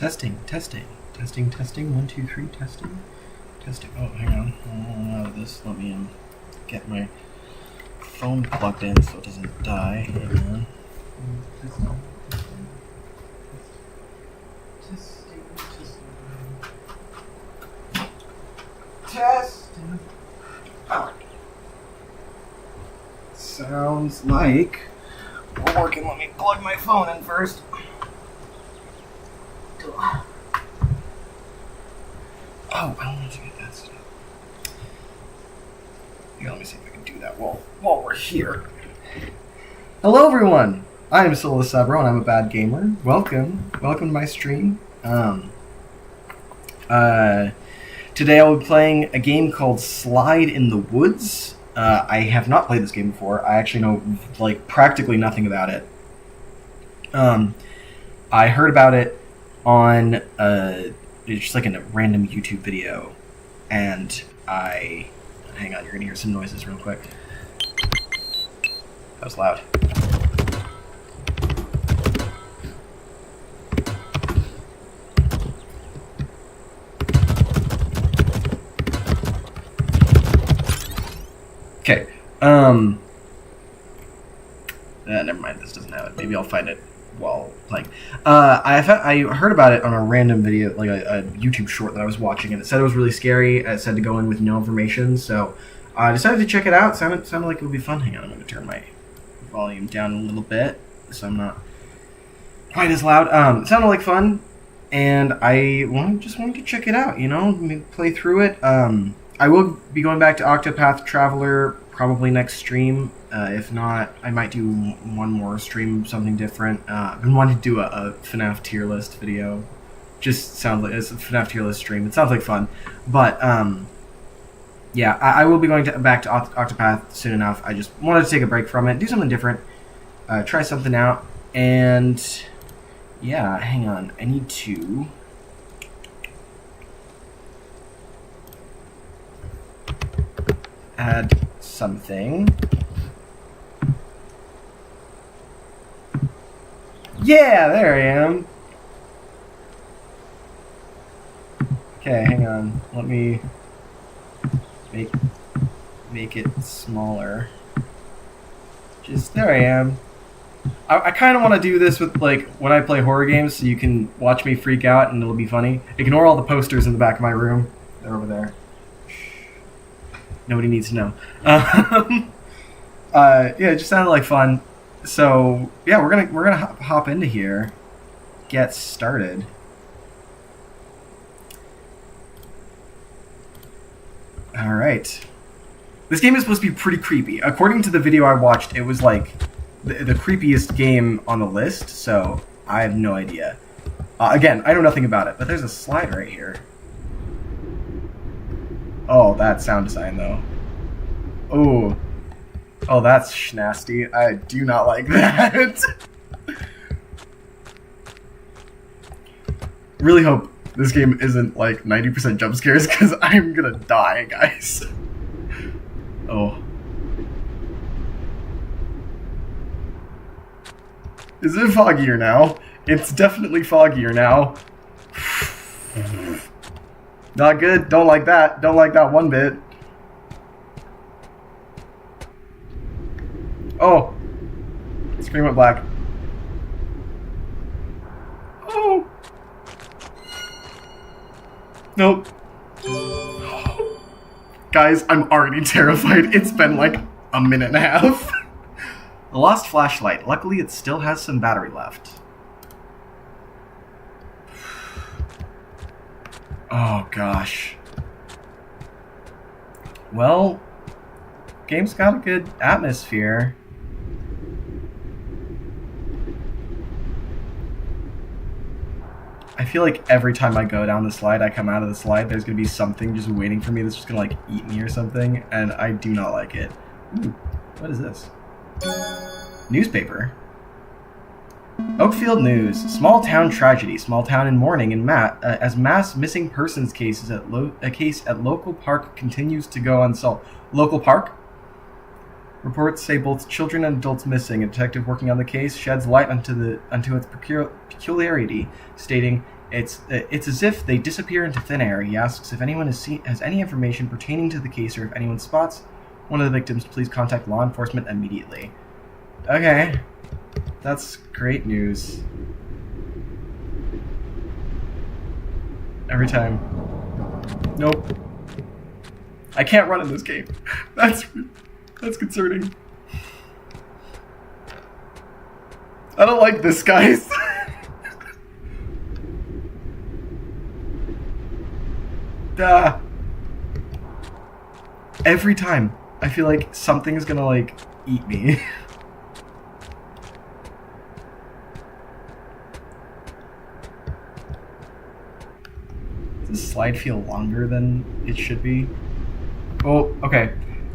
Testing. 1, 2, 3. Testing. Oh, hang on. Out of this. Let me get my phone plugged in so it doesn't die. Hang on. Testing. Oh. Sounds like we're working. Let me plug my phone in first. Oh, I don't want to get that stuff. Yeah, let me see if I can do that while we're here. Hello, everyone. I am Solo Sabro, and I'm a bad gamer. Welcome to my stream. Today I will be playing a game called Slide in the Woods. I have not played this game before. I actually know practically nothing about it. I heard about it on just in a random YouTube video, and hang on, you're gonna hear some noises real quick. That was loud. Okay. Never mind. This doesn't have it. Maybe I'll find it while playing. I heard about it on a random video, a YouTube short that I was watching, and it said it was really scary. It said to go in with no information, so I decided to check it out. Sounded like it would be fun. Hang on, I'm going to turn my volume down a little bit so I'm not quite as loud. It sounded like fun, and I just wanted to check it out. Play through it. I will be going back to Octopath Traveler probably next stream. If not, I might do one more stream, something different. I've been wanting to do a FNAF tier list video. Just sounds like it's a FNAF tier list stream. It sounds like fun. But, yeah, I will be going back to Octopath soon enough. I just wanted to take a break from it, do something different, try something out. And, yeah, hang on. I need to... add something. Yeah, there I am. Okay, hang on. Let me make it smaller. Just there I am. I kind of want to do this with when I play horror games, so you can watch me freak out and it'll be funny. Ignore all the posters in the back of my room. They're over there. Nobody needs to know. Yeah, it just sounded like fun. So yeah, we're gonna hop into here, get started. All right. This game is supposed to be pretty creepy. According to the video I watched, it was the creepiest game on the list. So I have no idea. Again, I know nothing about it, but there's a slide right here. Oh, that sound design, though. Oh, that's nasty. I do not like that. Really hope this game isn't 90% jump scares, because I'm gonna die, guys. Oh. Is it foggier now? It's definitely foggier now. Not good. Don't like that. Don't like that one bit. Oh. Screen went black. Oh. Nope. Guys, I'm already terrified. It's been a minute and a half. A lost flashlight. Luckily, it still has some battery left. Oh, gosh. Well, game's got a good atmosphere. I feel like every time I go down the slide, I come out of the slide, there's going to be something just waiting for me that's just going to eat me or something, and I do not like it. Ooh, what is this? Newspaper. Oakfield News. Small town tragedy. Small town in mourning as mass missing persons case at local park continues to go unsolved. Local park? Reports say both children and adults missing. A detective working on the case sheds light onto its peculiarity, stating, It's as if they disappear into thin air. He asks if anyone has any information pertaining to the case, or if anyone spots one of the victims, please contact law enforcement immediately. Okay, that's great news. Every time. Nope. I can't run in this game. That's concerning. I don't like this, guys. Every time, I feel like something's gonna, like, eat me. Does this slide feel longer than it should be? Oh, okay.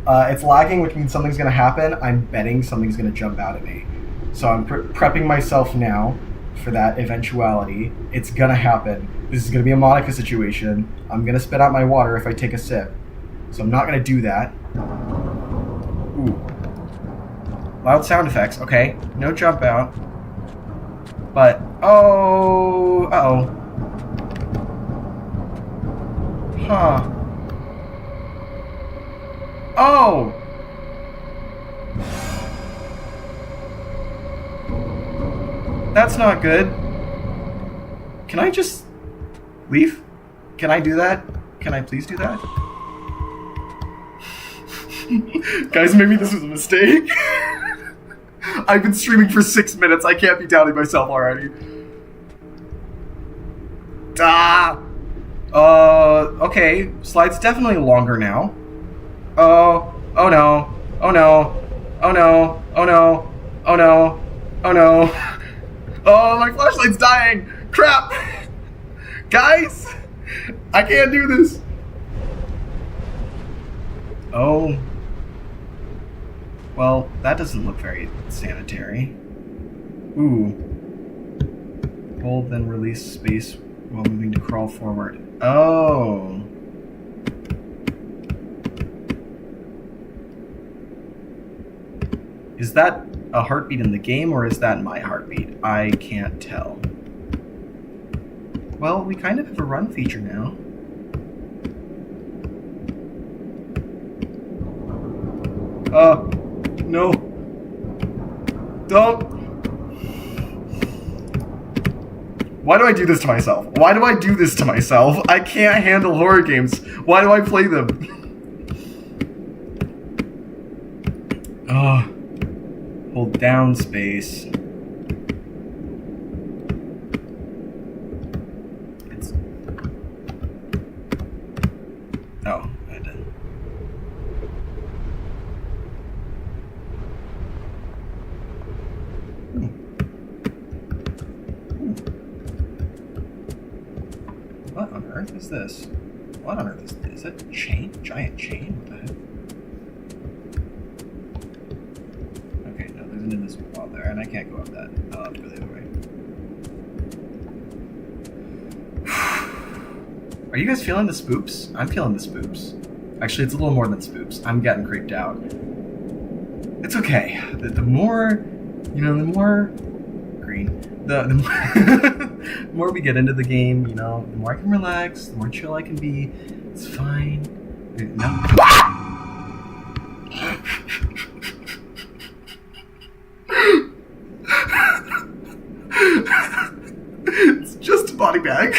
It's lagging, which means something's gonna happen. I'm betting something's gonna jump out at me. So I'm prepping myself now for that eventuality. It's gonna happen. This is gonna be a Monica situation. I'm gonna spit out my water if I take a sip. So I'm not gonna do that. Ooh. Loud sound effects. Okay. No jump out. But, oh, uh-oh. Huh. Oh! That's not good. Can I just leave? Can I do that? Can I please do that? Guys, maybe this was a mistake. I've been streaming for 6 minutes. I can't be doubting myself already. Okay. Slide's definitely longer now. Oh no. Oh no. Oh no. Oh no. Oh no. Oh no. Oh, my flashlight's dying. Crap. Guys, I can't do this. Oh. Well, that doesn't look very sanitary. Ooh. Hold, then release space while moving to crawl forward. Oh. Is that a heartbeat in the game, or is that my heartbeat? I can't tell. Well, we kind of have a run feature now. No. Don't. Why do I do this to myself? Why do I do this to myself? I can't handle horror games. Why do I play them? Hold down space. Oh, I did. What on earth is this? What on earth is that? Chain? Giant chain? What the heck? Okay, no, there's an invisible wall there, and I can't go up that. I'll have to go the other way. Are you guys feeling the spoops? I'm feeling the spoops. Actually, it's a little more than spoops. I'm getting creeped out. It's okay. The more, the more green. The more we get into the game, the more I can relax, the more chill I can be. It's fine. No. It's just a body bag.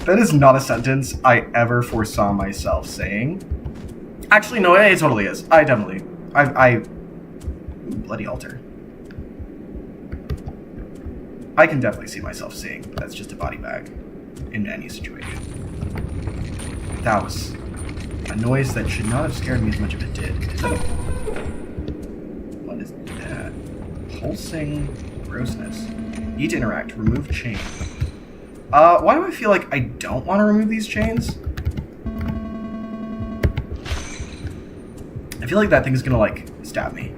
That is not a sentence I ever foresaw myself saying. Actually, no, it totally is. Ooh, bloody altar. I can definitely see myself saying that's just a body bag in any situation. That was a noise that should not have scared me as much as it did. What is that? Pulsing grossness. Need to interact. Remove chain. Why do I feel like I don't want to remove these chains? I feel like that thing is gonna, stab me.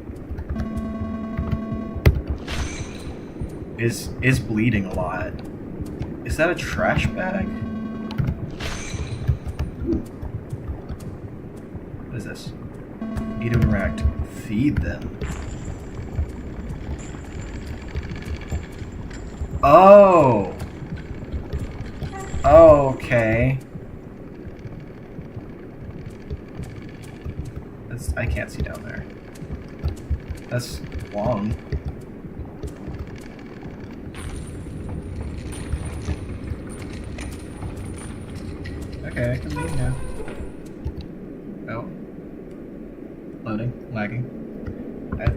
Is bleeding a lot. Is that a trash bag? Ooh. What is this? Need to interact. Feed them. Oh. Okay. I can't see down there. That's long. Okay, I can leave now. Oh. Loading. Lagging.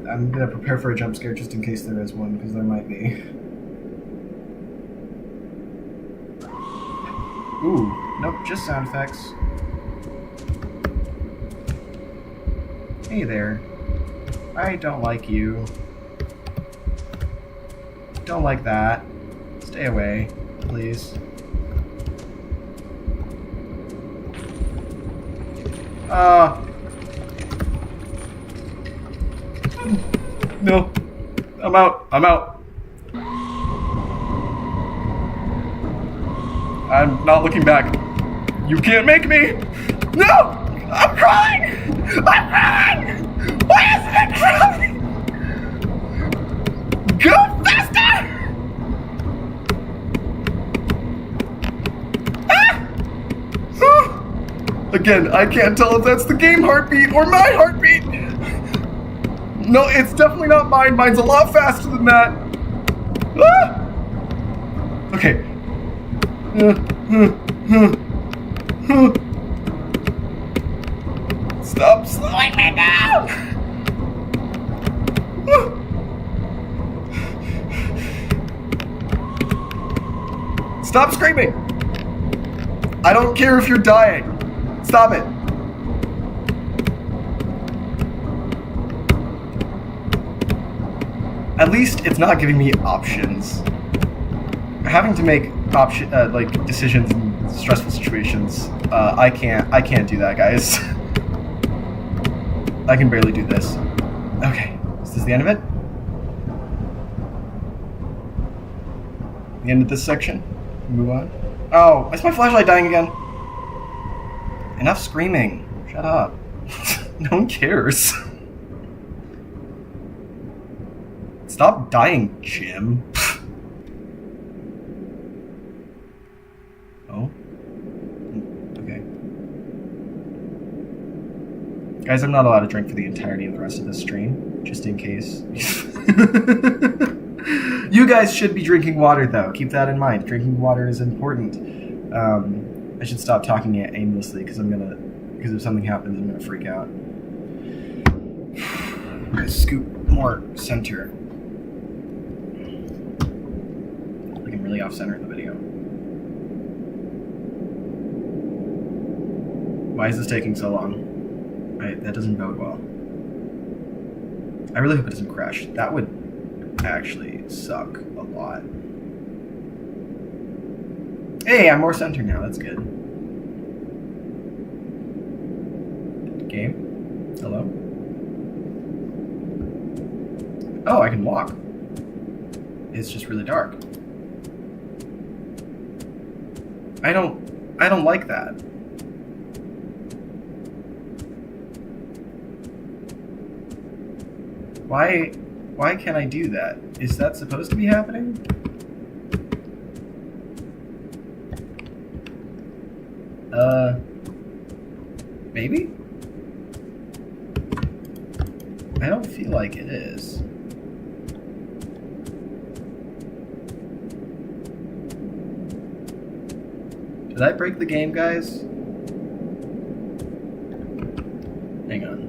I'm gonna prepare for a jump scare just in case there is one, because there might be. Ooh. Nope, just sound effects. Hey there. I don't like you. Don't like that. Stay away, please. No. I'm out. I'm out. I'm not looking back. You can't make me! No! I'm crying! I'm crying! Why isn't it crying? Go faster! Ah! Again, I can't tell if that's the game heartbeat or my heartbeat. No, it's definitely not mine. Mine's a lot faster than that. Ah! Okay. Stop slowing me down! Stop screaming! I don't care if you're dying. Stop it. At least it's not giving me options. Having to make decisions in stressful situations, I can't do that, guys. I can barely do this. Okay, is this the end of it? The end of this section? Move on. Oh, is my flashlight dying again? Enough screaming. Shut up. No one cares. Stop dying, Jim. Oh. Okay. Guys, I'm not allowed to drink for the entirety of the rest of this stream, just in case. You guys should be drinking water, though. Keep that in mind. Drinking water is important. I should stop talking aimlessly, because if something happens, I'm gonna freak out. I'm gonna scoop more center. Like I'm really off center in the video. Why is this taking so long? That doesn't bode well. I really hope it doesn't crash. That would actually suck a lot. Hey, I'm more centered now. That's good. Game? Hello? Oh, I can walk. It's just really dark. I don't like that. Why can't I do that? Is that supposed to be happening? Maybe? I don't feel like it is. Did I break the game, guys? Hang on.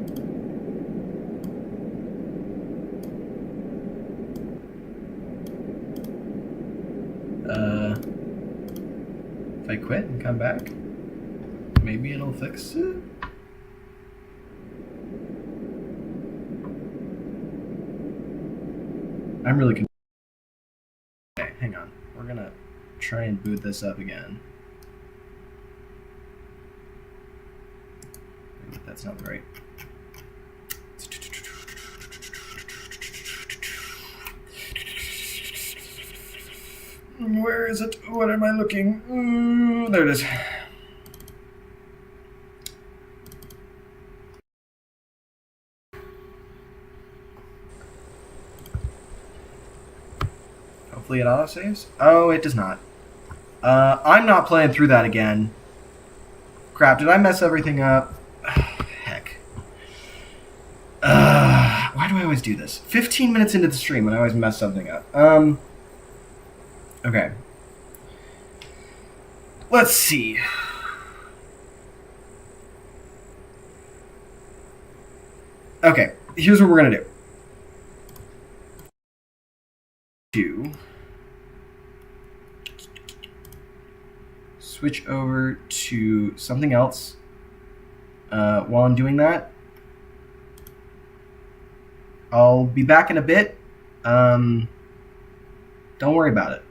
If I quit and come back, maybe it'll fix it? I'm really confused. Okay, hang on. We're gonna try and boot this up again. That's not right. Where is it? What am I looking? Ooh, there it is. Hopefully it autosaves. Oh, it does not. I'm not playing through that again. Crap, did I mess everything up? Heck. Why do I always do this? 15 minutes into the stream and I always mess something up. Okay. Let's see. Okay, here's what we're gonna do. Switch over to something else. While I'm doing that, I'll be back in a bit. Don't worry about it.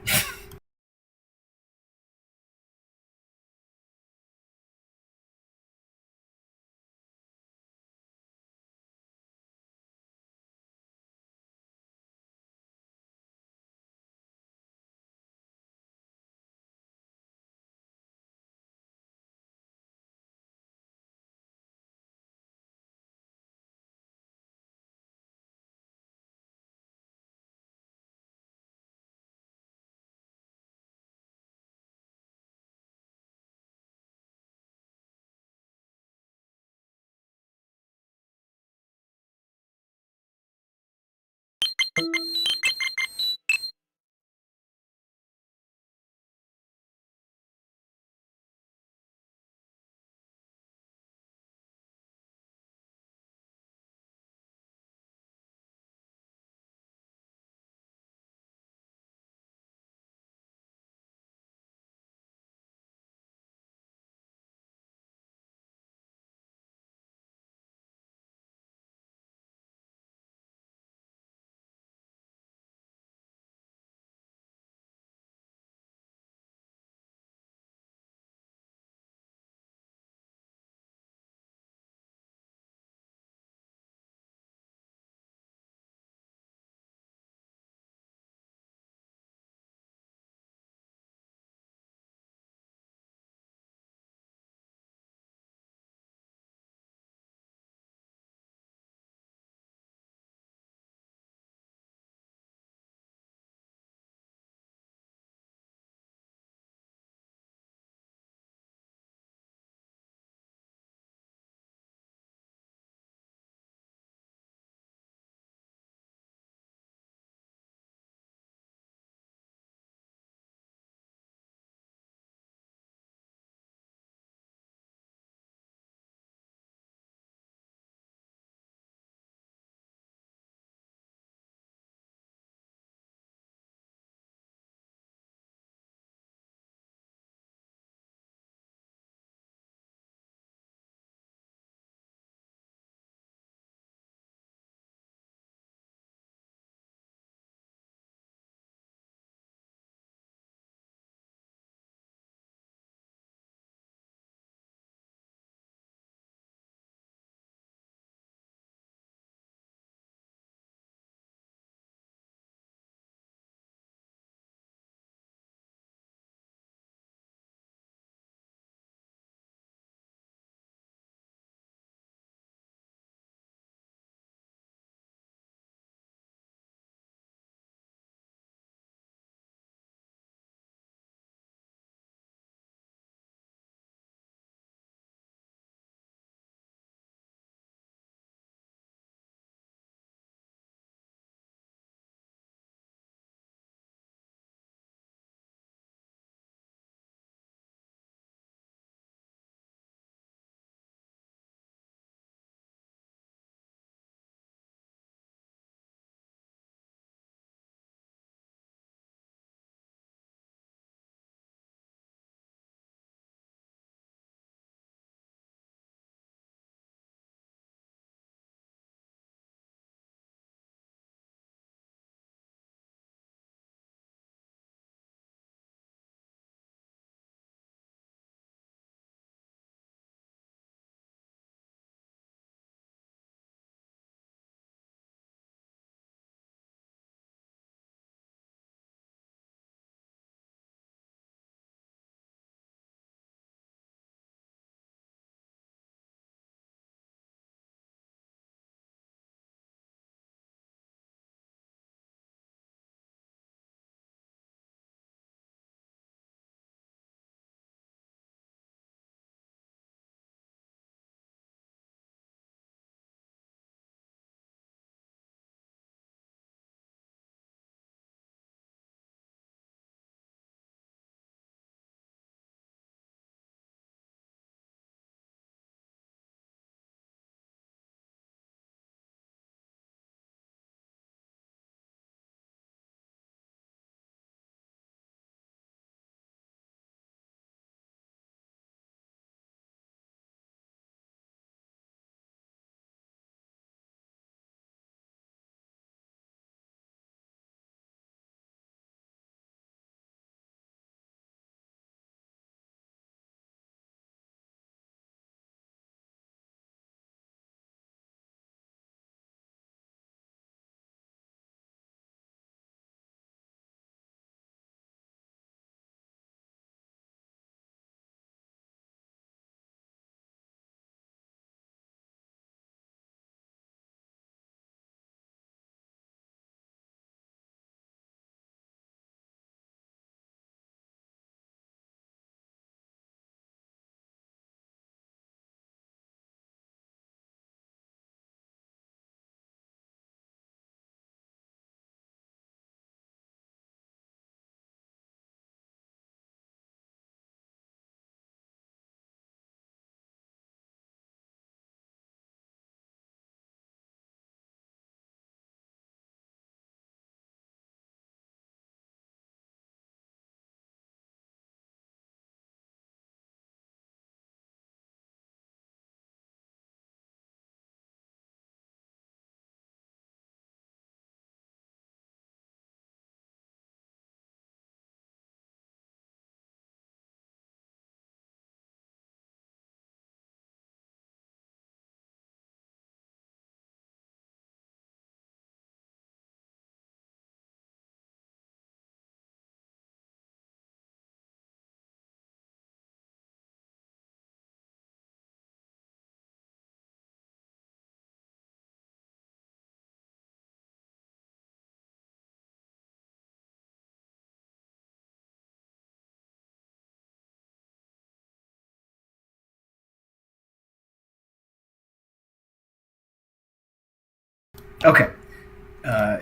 Okay.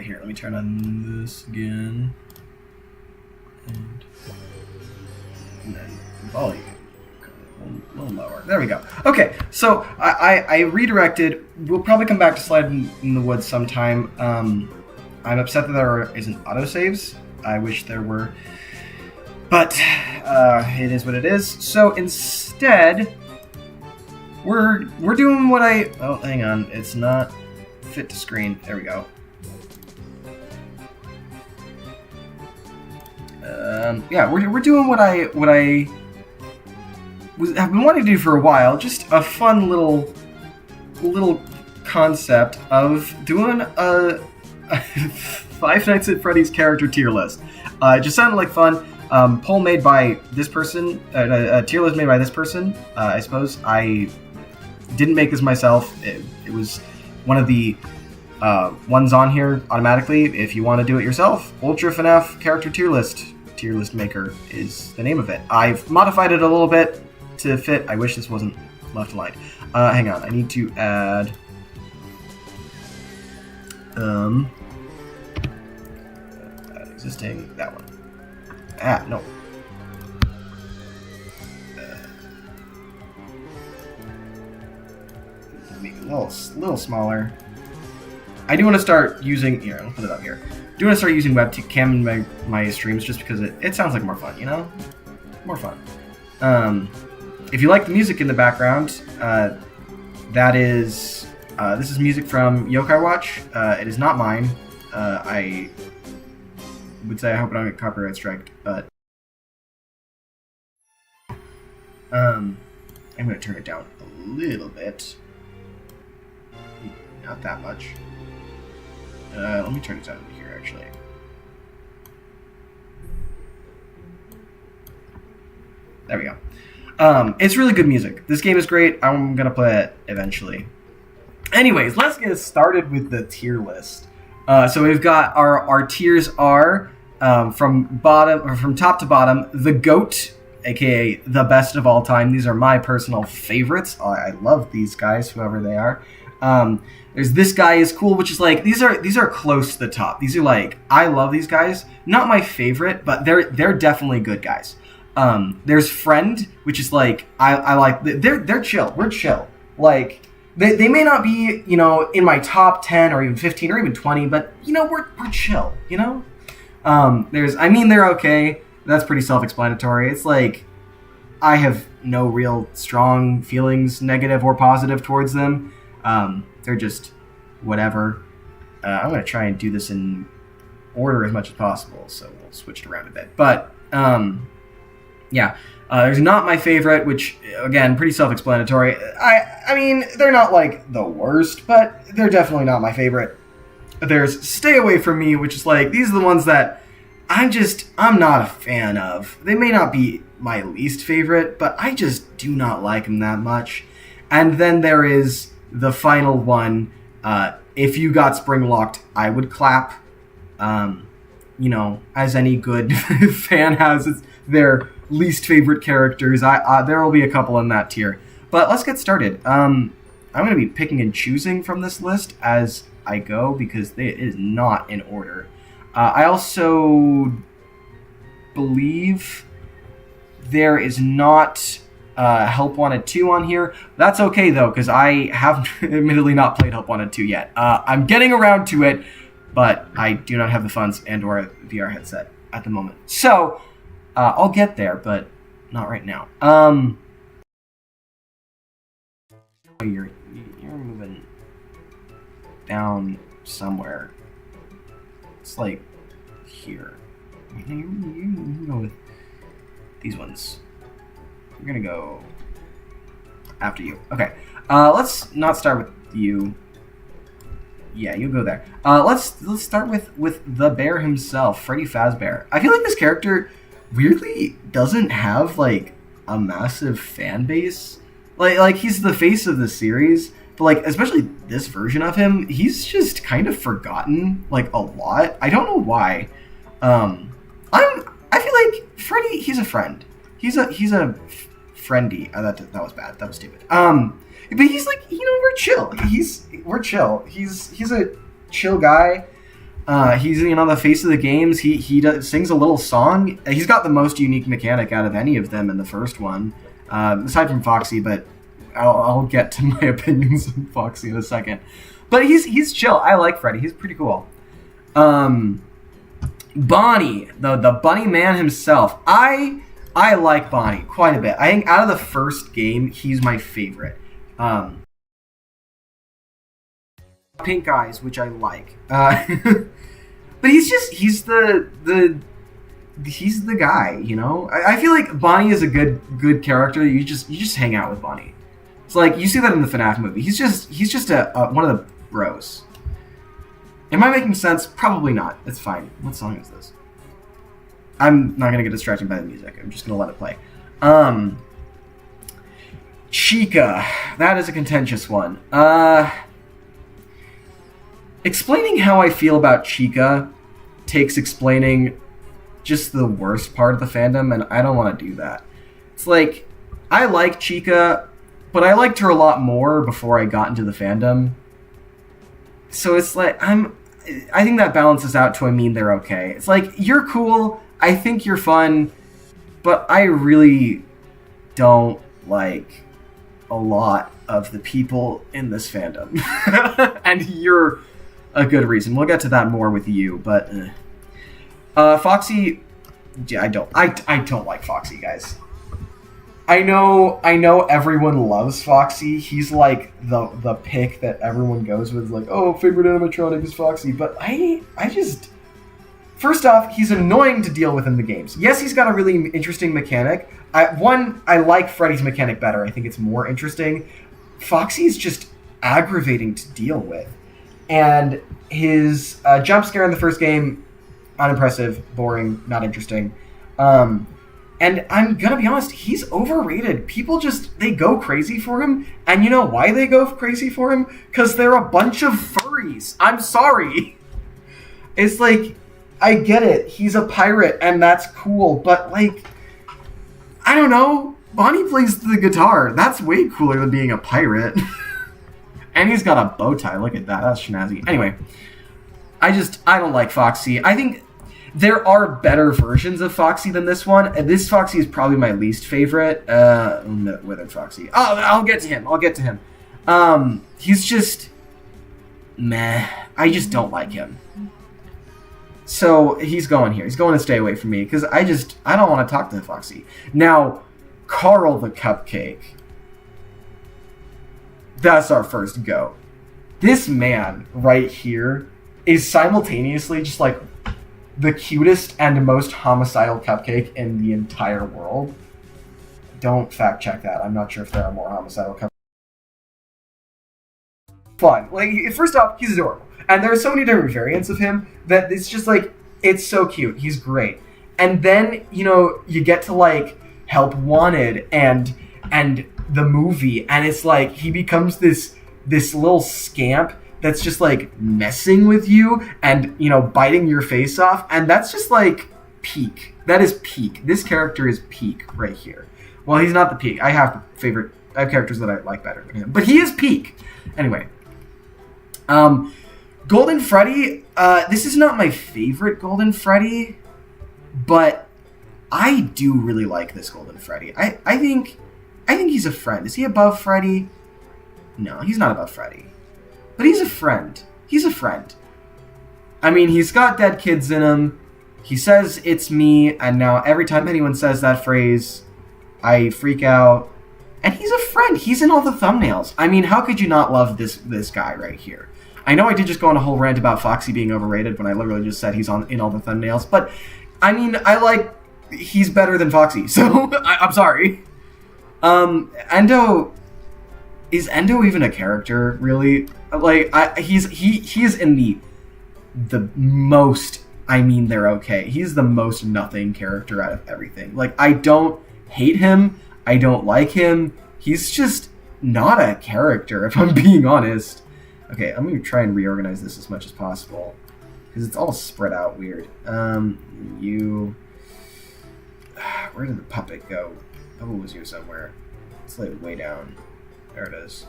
Here, let me turn on this again. And then volume. A little lower. There we go. Okay, so I redirected. We'll probably come back to Slide in the Woods sometime. I'm upset that there isn't autosaves. I wish there were. But it is what it is. So instead, we're doing what I... Oh, hang on. It's not fit to screen. There we go. Yeah, we're doing what I have been wanting to do for a while. Just a fun little concept of doing a Five Nights at Freddy's character tier list. It just sounded like fun. Poll made by this person, a tier list made by this person. I suppose I didn't make this myself. It was one of the ones on here automatically. If you want to do it yourself, Ultra FNAF character tier list maker is the name of it. I've modified it a little bit to fit. I wish this wasn't left aligned. Hang on, I need to add existing, that one. No. Make it a little smaller. I do want to start using, here, I'll put it up here. I do want to start using webcam in my streams just because it sounds like more fun, you know? More fun. If you like the music in the background, that is, this is music from Yokai Watch. It is not mine. I would say I hope I don't get copyright striked, but I'm going to turn it down a little bit. Not that much. Let me turn it down here, actually. There we go. It's really good music. This game is great. I'm going to play it eventually. Anyways, let's get started with the tier list. So we've got our tiers are from top to bottom, the GOAT, aka the best of all time. These are my personal favorites. I love these guys, whoever they are. There's this guy is cool, which is like these are close to the top. These are like, I love these guys. Not my favorite, but they're definitely good guys. There's Friend, which is like I like. They're chill. We're chill. Like they may not be, you know, in my top 10 or even 15 or even 20, but you know we're chill. You know. They're okay. That's pretty self-explanatory. It's like I have no real strong feelings, negative or positive, towards them. They're just whatever. I'm going to try and do this in order as much as possible, so we'll switch it around a bit. But, yeah. There's not my favorite, which, again, pretty self-explanatory. I mean, they're not, like, the worst, but they're definitely not my favorite. There's Stay Away From Me, which is like, these are the ones that I'm not a fan of. They may not be my least favorite, but I just do not like them that much. And then there is the final one. If you got Spring Locked, I would clap. You know, as any good fan has their least favorite characters. There will be a couple in that tier. But let's get started. I'm going to be picking and choosing from this list as I go because it is not in order. I also believe there is not Help Wanted 2 on here. That's okay, though, because I have admittedly not played Help Wanted 2 yet. I'm getting around to it, but I do not have the funds and or a VR headset at the moment. So, I'll get there, but not right now. You're moving down somewhere. It's like here. You go with these ones. We're gonna go after you. Okay. Let's not start with you. Yeah, you go there. Let's start with the bear himself, Freddy Fazbear. I feel like this character weirdly doesn't have like a massive fan base. Like he's the face of the series, but like especially this version of him, he's just kind of forgotten like a lot. I don't know why. I feel like Freddy, he's a friend. He's a friendy. That was bad. That was stupid. But he's like, you know, we're chill. He's chill guy. He's the face of the games. Sings a little song. He's got the most unique mechanic out of any of them in the first one, aside from Foxy. But I'll get to my opinions on Foxy in a second. But he's chill. I like Freddy. He's pretty cool. Bonnie, the bunny man himself. I like Bonnie quite a bit. I think out of the first game, he's my favorite. Pink eyes, which I like. But he's the guy, you know. I feel like Bonnie is a good character. You just hang out with Bonnie. It's like you see that in the FNAF movie. He's just a one of the bros. Am I making sense? Probably not. It's fine. What song is this? I'm not gonna get distracted by the music. I'm just gonna let it play. Chica. That is a contentious one. Explaining how I feel about Chica takes explaining just the worst part of the fandom, and I don't want to do that. It's like, I like Chica, but I liked her a lot more before I got into the fandom. So it's like, I think that balances out to they're okay. It's like, you're cool, I think you're fun, but I really don't like a lot of the people in this fandom. And you're a good reason. We'll get to that more with you, but Foxy, yeah, I don't like Foxy, guys. I know everyone loves Foxy. He's like the pick that everyone goes with, like, oh, favorite animatronic is Foxy, but I just, first off, he's annoying to deal with in the games. Yes, he's got a really interesting mechanic. I like Freddy's mechanic better. I think it's more interesting. Foxy's just aggravating to deal with. And his jump scare in the first game, unimpressive, boring, not interesting. And I'm going to be honest, he's overrated. People they go crazy for him. And you know why they go crazy for him? Because they're a bunch of furries. I'm sorry. It's like, I get it. He's a pirate, and that's cool. But, like, I don't know. Bonnie plays the guitar. That's way cooler than being a pirate. And he's got a bow tie. Look at that. That's snazzy. Anyway, I don't like Foxy. I think there are better versions of Foxy than this one. And this Foxy is probably my least favorite. Withered Foxy. Oh, I'll get to him. He's just meh. I just don't like him. So he's going here. He's going to stay away from me because I don't want to talk to Foxy. Now, Carl the Cupcake. That's our first go. This man right here is simultaneously just like the cutest and most homicidal cupcake in the entire world. Don't fact check that. I'm not sure if there are more homicidal cupcakes. Fun. Like, first off, he's adorable. And there are so many different variants of him that it's just like, it's so cute. He's great. And then, you get to like Help Wanted and the movie, and it's like he becomes this little scamp that's just like messing with you and biting your face off, and that's just like peak. That is peak. This character is peak right here. Well, he's not the peak. I have characters that I like better than him, but he is peak. Anyway, Golden Freddy. This is not my favorite Golden Freddy, but I do really like this Golden Freddy. I think he's a friend. Is he above Freddy? No, he's not above Freddy. But he's a friend. He's a friend. I mean, he's got dead kids in him. He says, it's me, and now every time anyone says that phrase, I freak out. And he's a friend. He's in all the thumbnails. I mean, how could you not love this guy right here? I know I did just go on a whole rant about Foxy being overrated when I literally just said he's in all the thumbnails, but, I mean, he's better than Foxy, so I'm sorry. Endo, is Endo even a character, really? Like, he is in the most, they're okay. He's the most nothing character out of everything. Like, I don't hate him, I don't like him, he's just not a character, if I'm being honest. Okay, I'm gonna try and reorganize this as much as possible, because it's all spread out weird. Where did the puppet go? Oh, it was here somewhere. It's like way down. There it is.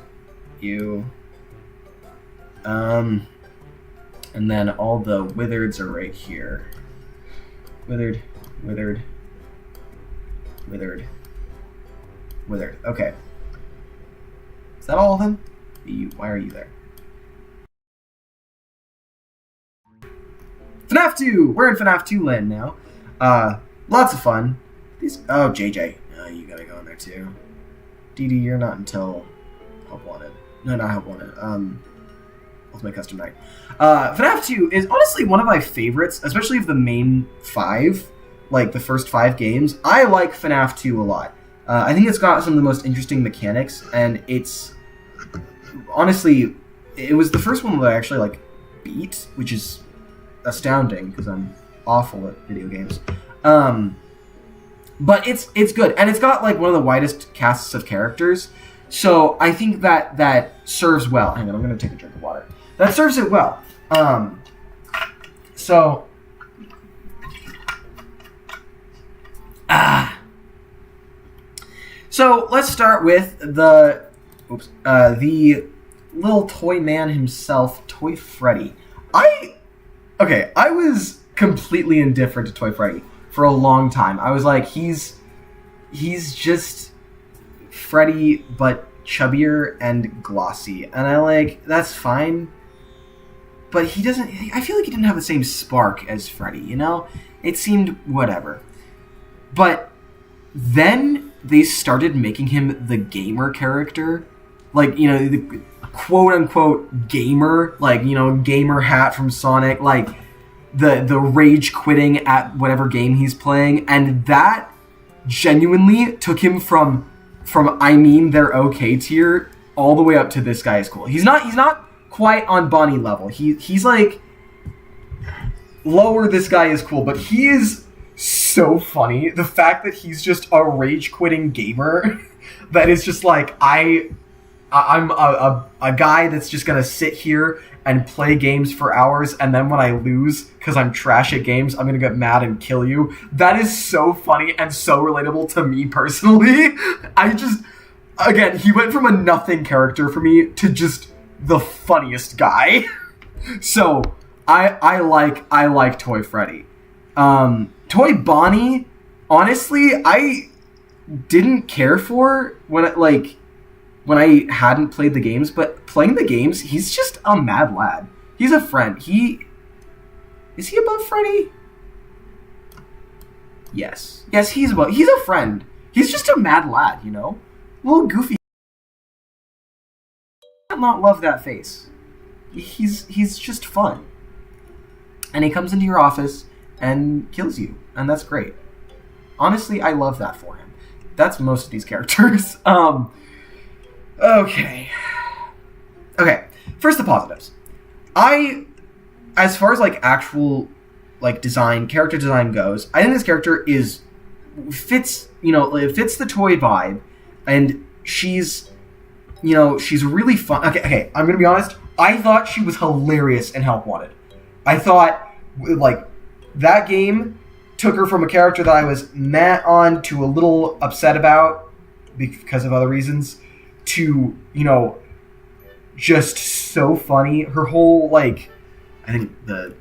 And then all the withereds are right here. Withered, withered, withered, withered. Okay. Is that all of them? Why are you there? FNAF 2! We're in FNAF 2 land now. Lots of fun. Oh, JJ. Oh, you gotta go in there too. Dee Dee, you're not until Help Wanted. No, not Help Wanted. Ultimate Custom Night. FNAF 2 is honestly one of my favorites, especially of the main 5, like the first 5 games. I like FNAF 2 a lot. I think it's got some of the most interesting mechanics, and it's honestly, it was the first one that I actually like beat, which is astounding because I'm awful at video games. But it's good, and it's got like one of the widest casts of characters. So I think that serves well. Hang on, I'm gonna take a drink of water. That serves it well. So let's start with the little toy man himself, Toy Freddy. I was completely indifferent to Toy Freddy for a long time. I was like, he's just Freddy, but chubbier and glossy. And I like, that's fine. But he doesn't, I feel like he didn't have the same spark as Freddy, you know? It seemed whatever. But then they started making him the gamer character. Like, you know, the quote-unquote gamer. Like, you know, gamer hat from Sonic. Like, the rage quitting at whatever game he's playing. And that genuinely took him from I mean they're okay tier all the way up to this guy is cool. He's not quite on Bonnie level. He's like lower this guy is cool, but he is so funny. The fact that he's just a rage quitting gamer that is just like I'm a guy that's just gonna sit here and play games for hours, and then when I lose because I'm trash at games, I'm gonna get mad and kill you. That is so funny and so relatable to me personally. Again, he went from a nothing character for me to just the funniest guy. So I like Toy Freddy. Toy Bonnie, honestly, I didn't care for when I hadn't played the games, but playing the games, he's just a mad lad. He's a friend. Is he above Freddy? Yes, he's a friend. He's just a mad lad, you know? A little goofy. I not love that face. He's just fun. And he comes into your office and kills you, and that's great. Honestly, I love that for him. That's most of these characters. Okay. First, the positives. As far as like actual like character design goes, I think this character fits the toy vibe, and she's really fun. Okay, I'm gonna be honest. I thought she was hilarious in Help Wanted. I thought like that game took her from a character that I was mad on to a little upset about because of other reasons to, just so funny. Her whole, I think the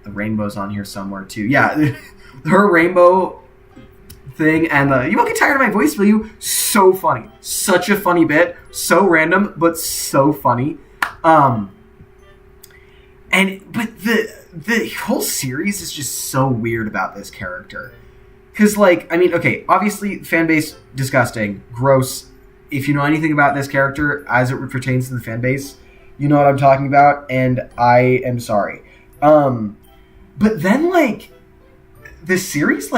rainbow's on here somewhere too. Yeah, her rainbow thing and you won't get tired of my voice, will you? So funny. Such a funny bit. So random, but so funny. But the whole series is just so weird about this character. Because, obviously, fanbase, disgusting, gross. If you know anything about this character as it pertains to the fanbase, you know what I'm talking about, and I am sorry. But then, the series,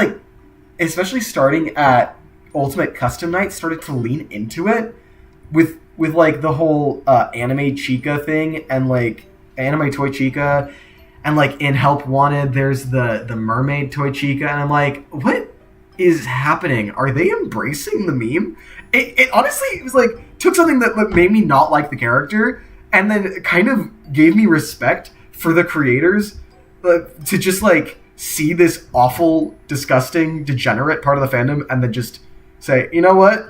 especially starting at Ultimate Custom Night, started to lean into it with the whole anime Chica thing and, anime Toy Chica. And, in Help Wanted, there's the mermaid Toy Chica, and I'm like, what is happening? Are they embracing the meme? It honestly, it was took something that made me not like the character, and then kind of gave me respect for the creators to just, see this awful, disgusting, degenerate part of the fandom, and then just say, you know what?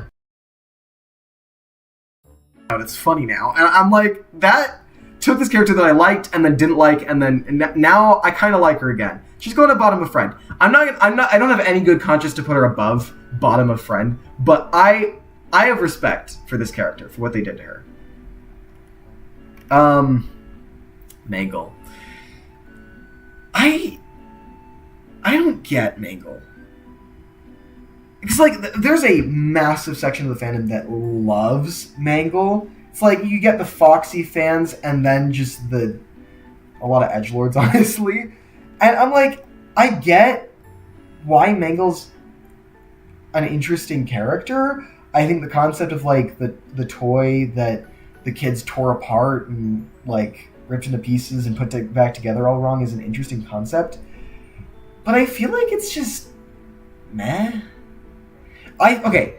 It's funny now. And I'm like, that took this character that I liked and then didn't like, and then now I kind of like her again. She's going to bottom of friend. I don't have any good conscience to put her above bottom of friend, but I have respect for this character, for what they did to her. Mangle. I don't get Mangle. It's like, there's a massive section of the fandom that loves Mangle. It's like, you get the Foxy fans and then just a lot of edgelords, honestly. And I'm like, I get why Mangle's an interesting character. I think the concept of, like, the toy that the kids tore apart and, like, ripped into pieces and put back together all wrong is an interesting concept. But I feel like it's just meh. Okay.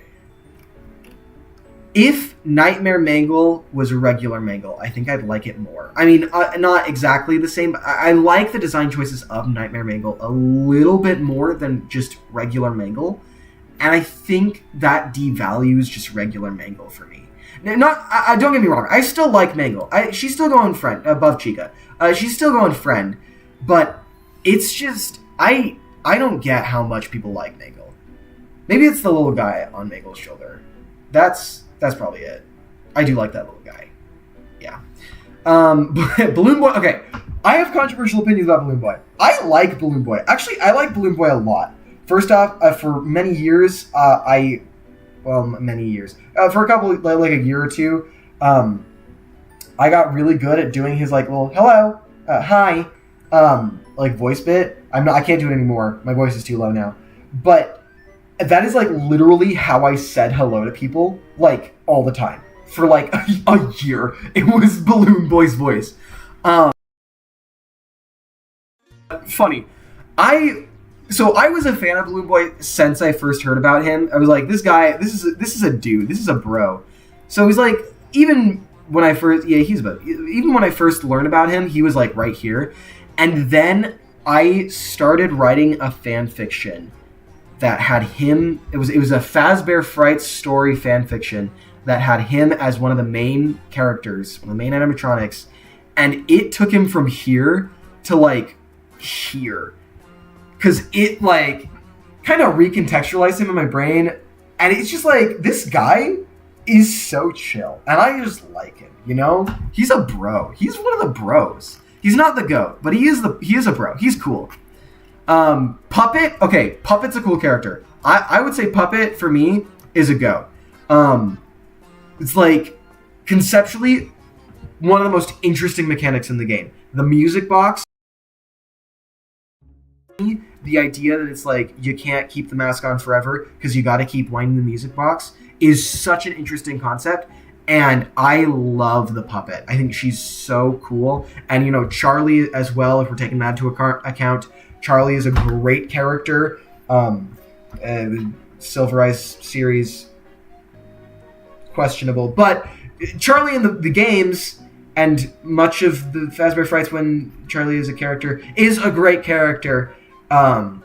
If Nightmare Mangle was a regular Mangle, I think I'd like it more. I mean, not exactly the same. I like the design choices of Nightmare Mangle a little bit more than just regular Mangle. And I think that devalues just regular Mangle for me. Now, don't get me wrong. I still like Mangle. She's still going friend above Chica. She's still going friend. But it's just, I don't get how much people like Mangle. Maybe it's the little guy on Mangle's shoulder. That's probably it. I do like that little guy. Yeah. Balloon Boy. Okay, I have controversial opinions about Balloon Boy. I like Balloon Boy. Actually, I like Balloon Boy a lot. First off, for many years, for a couple, like a year or two, I got really good at doing his like little hello, hi, like voice bit. I can't do it anymore. My voice is too low now. But that is like literally how I said hello to people, like all the time for like a year. It was Balloon Boy's voice. Funny. So I was a fan of Balloon Boy since I first heard about him. I was like, this guy, this is a dude, this is a bro. So he's like, even when I first learned about him, he was like right here. And then I started writing a fan fiction that had him. It was a Fazbear Fright story fan fiction that had him as one of the main characters, one of the main animatronics, and it took him from here to like here. Because it, like, kind of recontextualized him in my brain. And it's just like, this guy is so chill. And I just like him, you know? He's a bro. He's one of the bros. He's not the GOAT, but he is a bro. He's cool. Puppet. Okay, Puppet's a cool character. I would say Puppet, for me, is a GOAT. It's like, conceptually, one of the most interesting mechanics in the game. The music box. The idea that it's like you can't keep the mask on forever because you got to keep winding the music box is such an interesting concept, and I love the Puppet. I think she's so cool, and you know, Charlie as well. If we're taking that into account, Charlie is a great character. Silver Eyes series, questionable, but Charlie in the games and much of the Fazbear Frights when Charlie is a character is a great character. And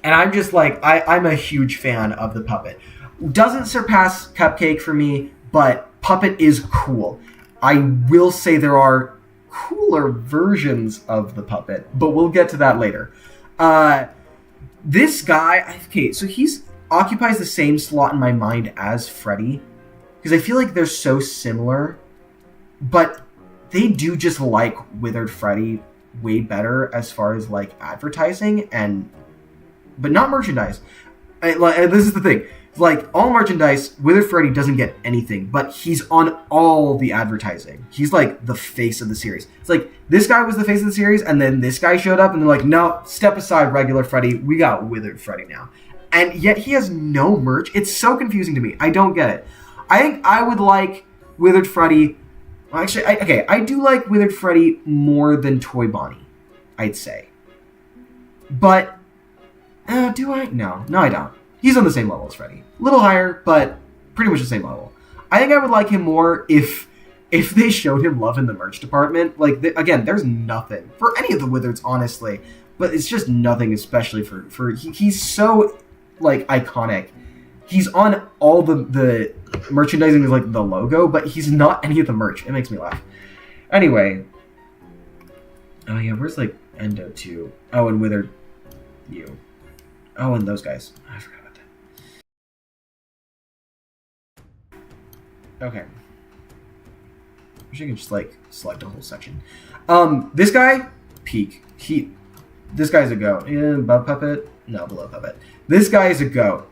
I'm just like, I'm a huge fan of the Puppet. Doesn't surpass Cupcake for me, but Puppet is cool. I will say there are cooler versions of the Puppet, but we'll get to that later. This guy, okay, so he's occupies the same slot in my mind as Freddy, because I feel like they're so similar, but they do just like Withered Freddy way better as far as like advertising but not merchandise. This is the thing. Like all merchandise, Withered Freddy doesn't get anything, but he's on all the advertising. He's like the face of the series. It's like this guy was the face of the series, and then this guy showed up, and they're like, no, step aside, regular Freddy. We got Withered Freddy now. And yet he has no merch. It's so confusing to me. I don't get it. I think I would like Withered Freddy. Actually, I do like Withered Freddy more than Toy Bonnie, I'd say. But, do I? No, I don't. He's on the same level as Freddy. A little higher, but pretty much the same level. I think I would like him more if they showed him love in the merch department. Like, again, there's nothing for any of the Withereds, honestly. But it's just nothing, especially for he's so, like, iconic. He's on all the merchandising with, like, the logo, but he's not any of the merch. It makes me laugh. Anyway. Oh yeah, where's like Endo 2? Oh, and Withered You. Oh, and those guys. I forgot about that. Okay. I wish I could just like select a whole section. This guy, peak. This guy's a goat. Yeah, above puppet? No, below puppet. This guy is a goat.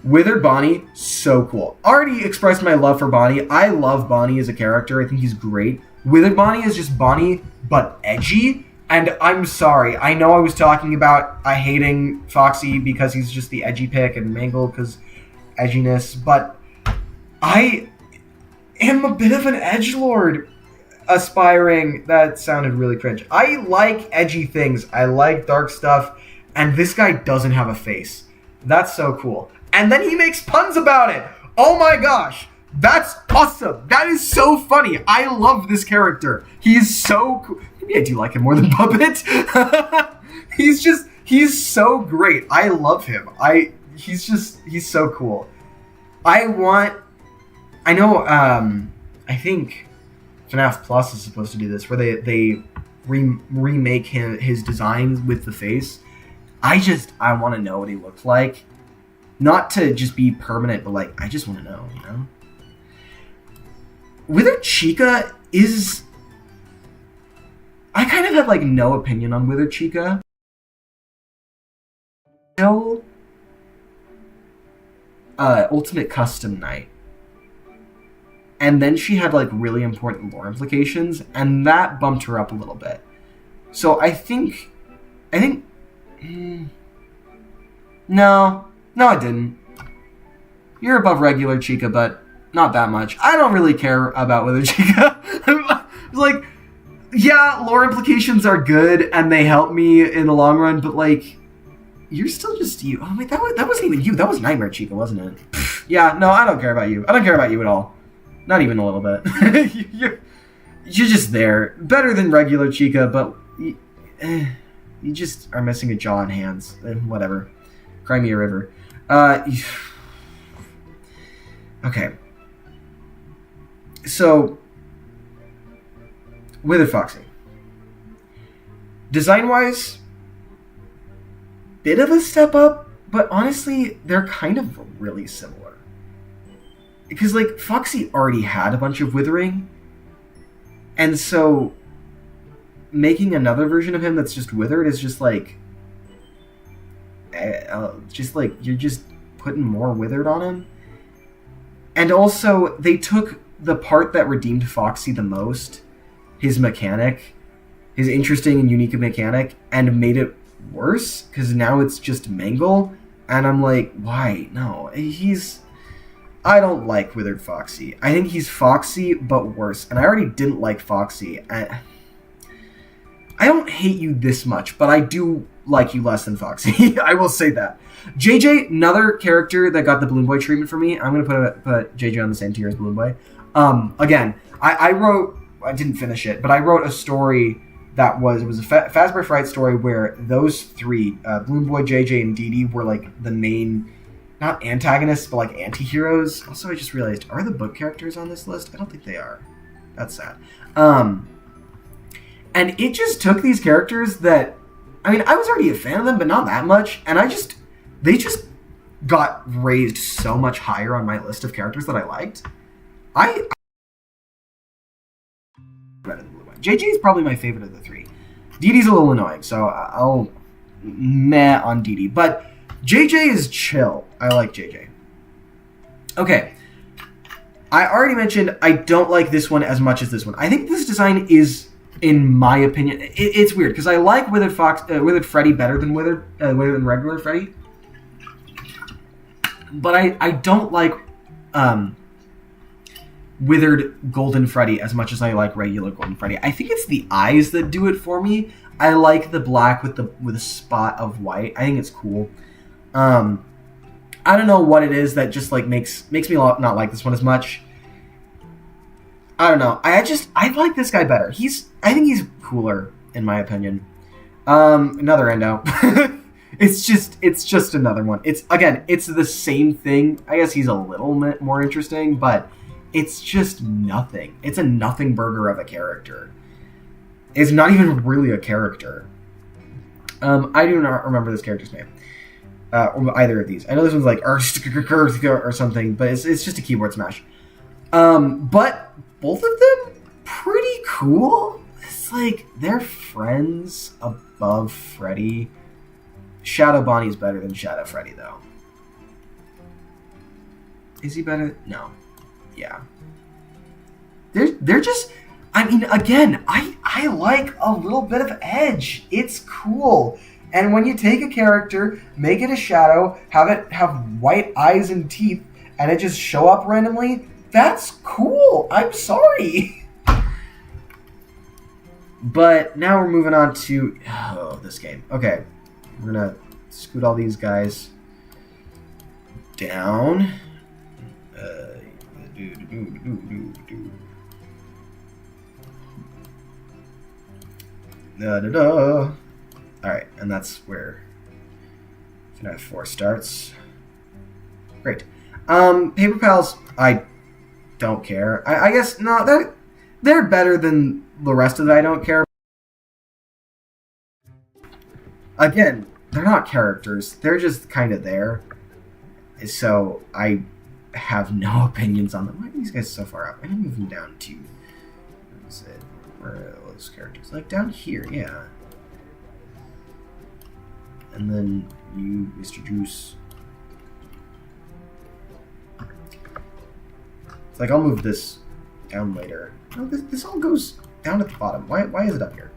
Withered Bonnie, so cool. Already expressed my love for Bonnie. I love Bonnie as a character. I think he's great. Withered Bonnie is just Bonnie, but edgy. And I'm sorry. I know I was talking about hating Foxy because he's just the edgy pick and Mangle because edginess, but I am a bit of an edgelord aspiring. That sounded really cringe. I like edgy things. I like dark stuff, and this guy doesn't have a face. That's so cool. And then he makes puns about it. Oh my gosh. That's awesome. That is so funny. I love this character. He's so cool. Maybe I do like him more than Puppet. He's so great. I love him. He's so cool. I think FNAF Plus is supposed to do this, where they remake his design with the face. I want to know what he looks like. Not to just be permanent, but like, I just want to know, you know? Withered Chica is... I kind of had like no opinion on Withered Chica. Until Ultimate Custom Night. And then she had like really important lore implications, and that bumped her up a little bit. So I think... No, it didn't. You're above regular Chica, but not that much. I don't really care about Withered Chica. Like, yeah, lore implications are good, and they help me in the long run, but like, you're still just you. Oh, wait, that wasn't even you. That was Nightmare Chica, wasn't it? Yeah, no, I don't care about you. I don't care about you at all. Not even a little bit. you're just there. Better than regular Chica, but you just are missing a jaw and hands. Whatever. Cry me a river. Okay. So, Withered Foxy. Design-wise, bit of a step up, but honestly, they're kind of really similar. Because, like, Foxy already had a bunch of withering, and so making another version of him that's just withered is just like... you're just putting more withered on him. And also, they took the part that redeemed Foxy the most, his mechanic, his interesting and unique mechanic, and made it worse, because now it's just Mangle, and I'm like, why? No, I don't like Withered Foxy. I think he's Foxy, but worse, and I already didn't like Foxy. I don't hate you this much, but I do like you less than Foxy. I will say that. JJ, another character that got the Balloon Boy treatment for me. I'm going to put JJ on the same tier as Balloon Boy. Again, I didn't finish it, but I wrote a story that was a Fazbear Fright story where those three, Balloon Boy, JJ, and Dee Dee, were like the main, not antagonists, but like anti-heroes. Also, I just realized, are the book characters on this list? I don't think they are. That's sad. And it just took these characters that, I mean, I was already a fan of them, but not that much, and they just got raised so much higher on my list of characters that I liked. JJ is probably my favorite of the three. Dee Dee's a little annoying, so I'll meh on Dee Dee, but JJ is chill. I like JJ. Okay. I already mentioned I don't like this one as much as this one. I think this design is, in my opinion, it's weird because I like Withered Freddy better than Withered regular Freddy, but I don't like Withered Golden Freddy as much as I like regular Golden Freddy. I think it's the eyes that do it for me. I like the black with a spot of white. I think it's cool. I don't know what it is that just like makes me not like this one as much. I don't know. I like this guy better. I think he's cooler in my opinion. Another Endo. It's just another one. It's the same thing. I guess he's a little bit more interesting, but It's just nothing. It's a nothing burger of a character. It's not even really a character. I do not remember this character's name. Or either of these. I know this one's like or something, but it's just a keyboard smash. But both of them pretty cool. It's like they're friends above Freddy. Shadow Bonnie's better than Shadow Freddy though. Is he better? No. Yeah. They're just, I mean, again, I like a little bit of edge. It's cool. And when you take a character, make it a shadow, have it have white eyes and teeth, and it just show up randomly, that's cool. I'm sorry. But now we're moving on to this game. Okay. We're gonna scoot all these guys down. Alright, and that's where FNAF 4 starts. Great. Paper Pals, I don't care. I guess, no, they're better than the rest of it. I don't care. Again, they're not characters. They're just kind of there. So, I have no opinions on them. Why are these guys so far up? I'm going to move them down to... Where is it? Where are those characters? Like, down here, yeah. And then you, Mr. Juice. It's like, I'll move this down later. No, this all goes down at the bottom. Why is it up here?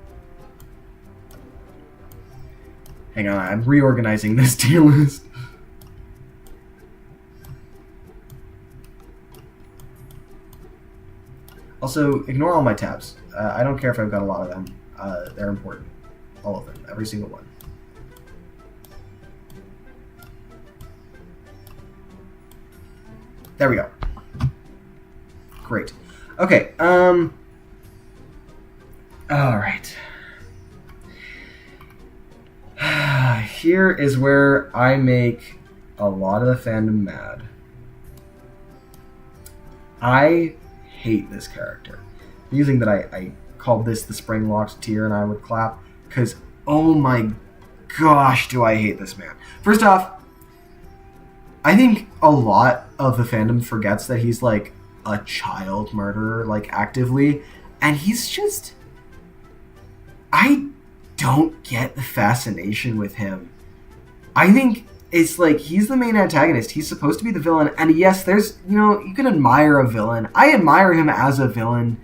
Hang on, I'm reorganizing this tier list. Also, ignore all my tabs. I don't care if I've got a lot of them. They're important. All of them. Every single one. There we go. Great. Okay, alright. Here is where I make a lot of the fandom mad. I hate this character. Using that I called this the Spring Locked tier and I would clap, because oh my gosh do I hate this man. First off, I think a lot of the fandom forgets that he's like a child murderer, like actively, and he's just, I don't get the fascination with him. I think it's like he's the main antagonist. He's supposed to be the villain, and yes, there's, you know, you can admire a villain. I admire him as a villain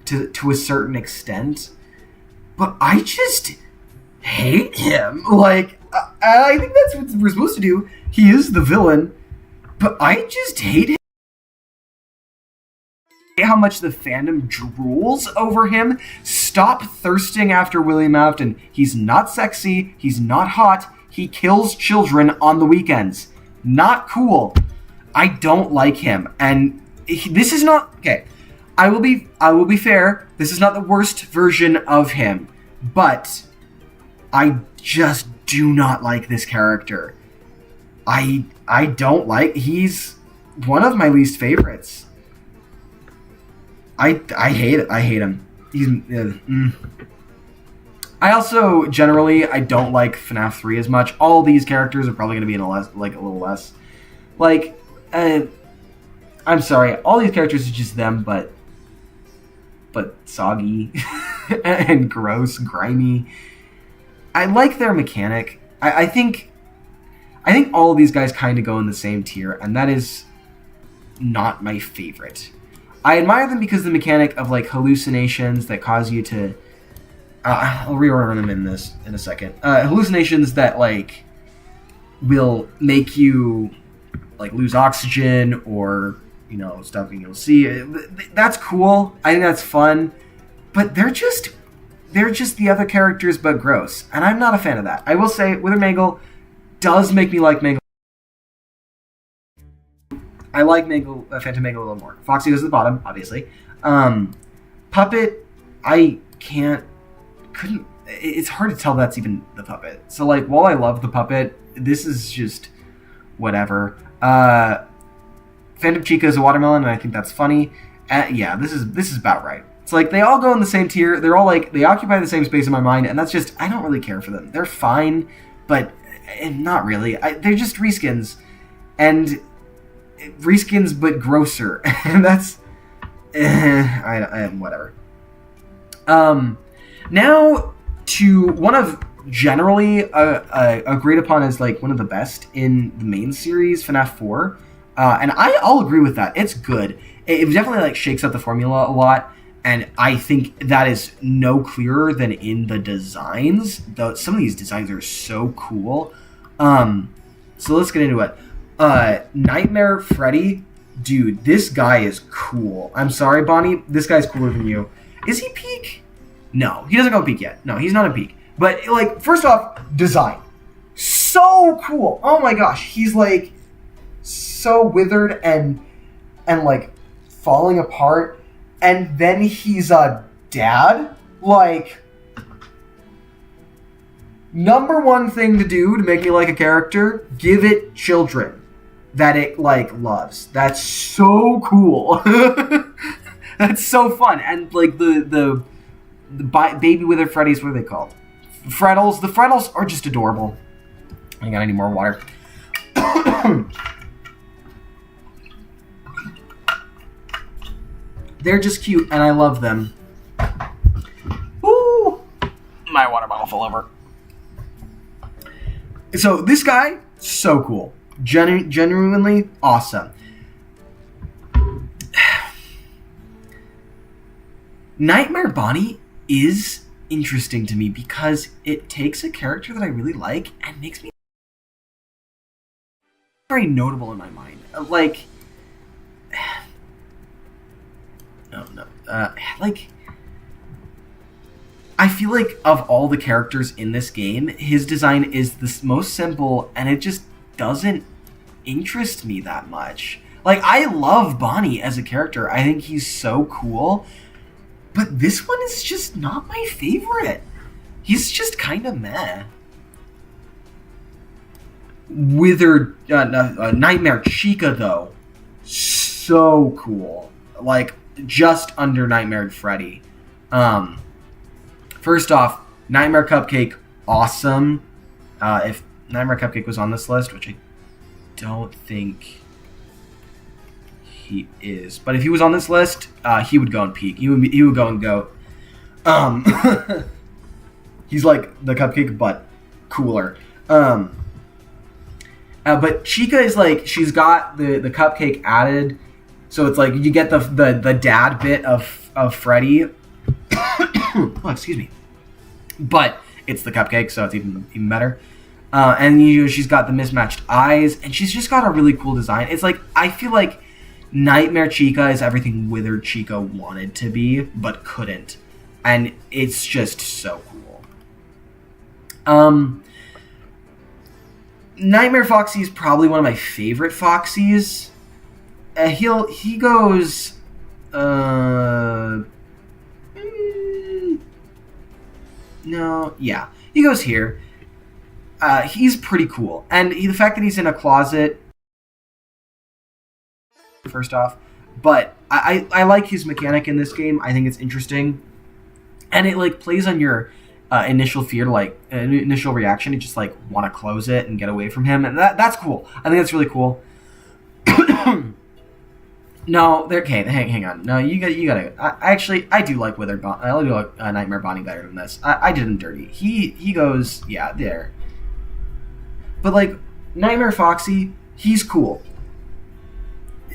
to a certain extent, but I just hate him. Like, I think that's what we're supposed to do. He is the villain, but I just hate him. How much the fandom drools over him. Stop thirsting after William Afton. He's not sexy. He's not hot. He kills children on the weekends. Not cool. I don't like him. And this is not... Okay. I will be fair. This is not the worst version of him. But I just do not like this character. I don't like... He's one of my least favorites. I hate it. I hate him. He's... I also, generally, I don't like FNAF 3 as much. All these characters are probably going to be in a little less. Like, I'm sorry. All these characters are just them, but soggy and gross, grimy. I like their mechanic. I think all of these guys kind of go in the same tier, and that is not my favorite. I admire them because the mechanic of like hallucinations that cause you to... I'll reorder them in a second. Hallucinations that like will make you like lose oxygen or, you know, stuff you will see. That's cool. I think that's fun. But they're just the other characters but gross. And I'm not a fan of that. I will say Wither Mangle does make me like Mangle. I like Phantom Mangle a little more. Foxy goes to the bottom, obviously. Puppet, I couldn't. It's hard to tell that's even the puppet. So like, while I love the puppet, this is just whatever. Phantom Phantom Chica is a watermelon, and I think that's funny. Yeah, this is about right. It's like they all go in the same tier. They're all like they occupy the same space in my mind, and that's just I don't really care for them. They're fine, but not really. They're just reskins, and reskins but grosser, and that's whatever. Now to one of generally agreed upon as like one of the best in the main series, FNAF 4, and I'll agree with that. It's good. It definitely like shakes up the formula a lot. And I think that is no clearer than in the designs. Though some of these designs are so cool. So let's get into it. Nightmare Freddy, dude, this guy is cool. I'm sorry, Bonnie, this guy's cooler than you. Is he peak? No, he doesn't go peak yet. No, he's not a peak. But like, first off, design, so cool. Oh my gosh, he's like so withered and like falling apart. And then he's a dad? Like, number one thing to do to make me like a character, give it children that it, like, loves. That's so cool. That's so fun. And, like, the baby wither Freddies, what are they called? Frettles. The Frettles are just adorable. Hang on, I need more water. They're just cute, and I love them. Woo! My water bottle fell over. So this guy, so cool. Genuinely awesome. Nightmare Bonnie is interesting to me because it takes a character that I really like and makes me very notable in my mind. Like... No. Like, I feel like of all the characters in this game, his design is the most simple, and it just doesn't interest me that much. Like, I love Bonnie as a character. I think he's so cool, but this one is just not my favorite. He's just kind of meh. Withered Nightmare Chica, though, so cool. Like, just under Nightmare Freddy. First off, Nightmare Cupcake, awesome. If Nightmare Cupcake was on this list, which I don't think he is, but if he was on this list, he would go and peak. He would go and goat. He's like the Cupcake, but cooler. But Chica is like, she's got the Cupcake added. So it's like you get the dad bit of Freddy. Oh, excuse me. But it's the Cupcake, so it's even better. And she's got the mismatched eyes, and she's just got a really cool design. It's like, I feel like Nightmare Chica is everything Withered Chica wanted to be, but couldn't. And it's just so cool. Nightmare Foxy is probably one of my favorite Foxies. He goes, no, yeah, he goes here. He's pretty cool, and the fact that he's in a closet, first off, but I like his mechanic in this game. I think it's interesting, and it like plays on your initial fear, like initial reaction. You just like want to close it and get away from him, and that's cool. I think that's really cool. No, okay. Hang on. No, you gotta. I do like Withered. I do like Nightmare Bonnie better than this. I did him dirty. He goes, yeah, there. But like Nightmare Foxy, he's cool.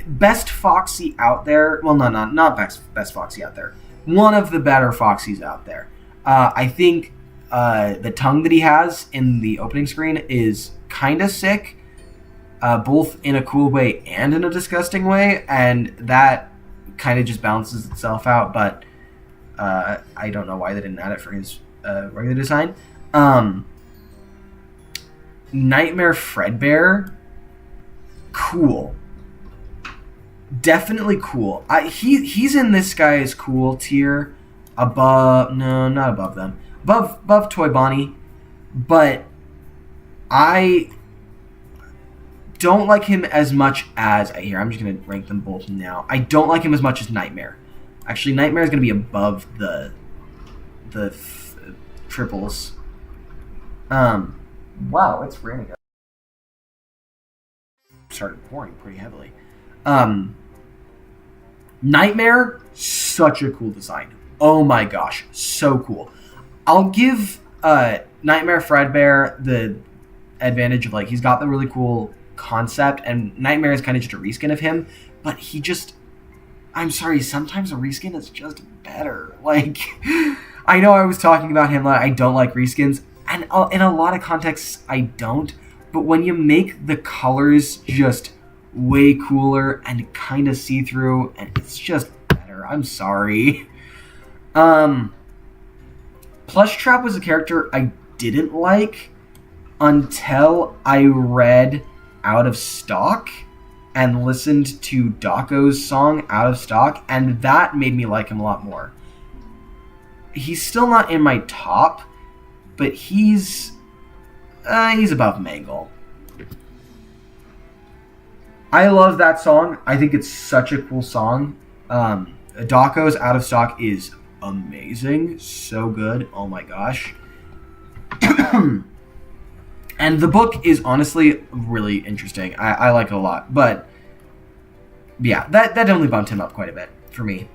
Best Foxy out there. Well, no, not best Foxy out there. One of the better Foxies out there. I think the tongue that he has in the opening screen is kind of sick. Both in a cool way and in a disgusting way, and that kind of just balances itself out, but I don't know why they didn't add it for his regular design. Nightmare Fredbear, cool. Definitely cool. He's in this guy's cool tier, above, no, not above them, above Toy Bonnie, but don't like him as much as... Here, I'm just going to rank them both now. I don't like him as much as Nightmare. Actually, Nightmare is going to be above the triples. Wow, it's raining. Started pouring pretty heavily. Nightmare, such a cool design. Oh my gosh, so cool. I'll give Nightmare Fredbear the advantage of, like, he's got the really cool concept, and Nightmare is kind of just a reskin of him, but he just... I'm sorry, sometimes a reskin is just better. Like, I know I was talking about him, like, I don't like reskins, and in a lot of contexts, I don't, but when you make the colors just way cooler and kind of see-through, and it's just better. I'm sorry. Plushtrap was a character I didn't like until I read Out of Stock and listened to Dako's song Out of Stock, and that made me like him a lot more. He's still not in my top, but he's above Mangle. I love that song. I think it's such a cool song. Dako's Out of Stock is amazing. So good. Oh my gosh. And the book is honestly really interesting. I like it a lot. But yeah, that definitely bumped him up quite a bit for me.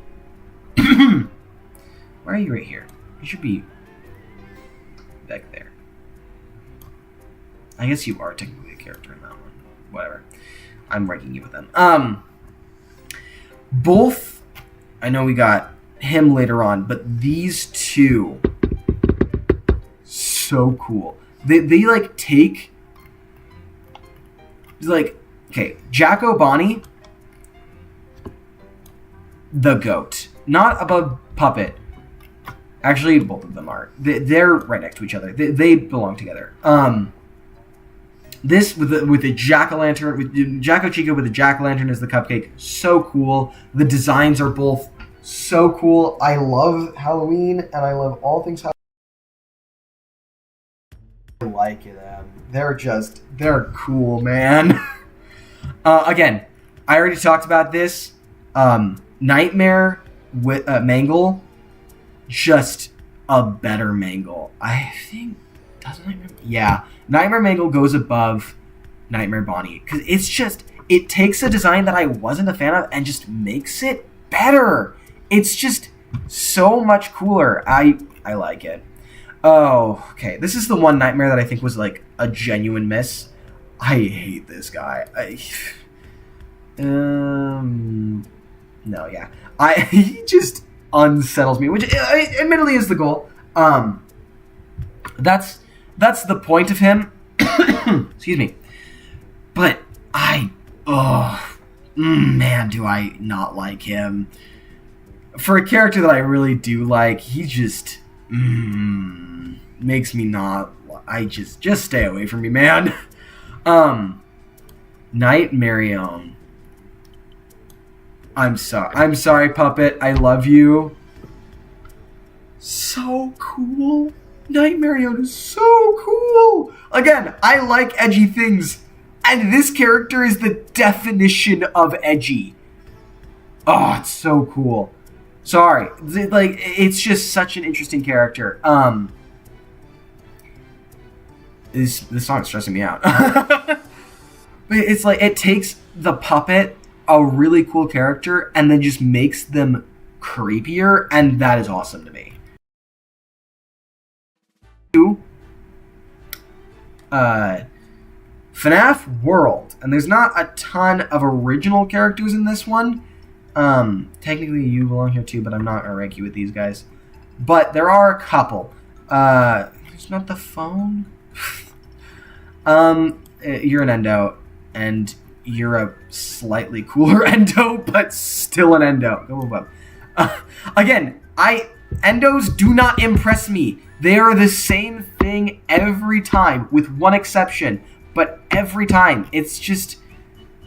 Why are you right here? You should be back there. I guess you are technically a character in that one. Whatever. I'm ranking you with them. Both, I know we got him later on, but these two, so cool. They like take, like, okay, Jacko Bonnie, the GOAT. Not above Puppet. Actually, both of them are. They're right next to each other. They belong together. This with the jack-o'-lantern, with Jacko Chico with the jack-o'-lantern as the cupcake, so cool. The designs are both so cool. I love Halloween, and I love all things Halloween. I like them. They're cool, man. Again, I already talked about this. Nightmare with Mangle, just a better Mangle. I think, doesn't Nightmare? Yeah, Nightmare Mangle goes above Nightmare Bonnie because it takes a design that I wasn't a fan of and just makes it better. It's just so much cooler. I like it. Oh, okay. This is the one Nightmare that I think was like a genuine miss. I hate this guy. No, yeah. He just unsettles me, which admittedly is the goal. That's the point of him. Excuse me. But man, do I not like him. For a character that I really do like, he just makes me not. I just stay away from me, man. Nightmarion. I'm sorry, Puppet. I love you. So cool. Nightmarion is so cool. Again, I like edgy things, and this character is the definition of edgy. Oh, it's so cool. Sorry, like, it's just such an interesting character. This song's stressing me out. But it's like, it takes the Puppet, a really cool character, and then just makes them creepier, and that is awesome to me. FNAF World, and there's not a ton of original characters in this one. Technically you belong here too, but I'm not gonna rank you with these guys. But there are a couple. It's not the phone. You're an Endo, and you're a slightly cooler Endo, but still an Endo. Go above. Again, Endos do not impress me. They are the same thing every time, with one exception. But every time, it's just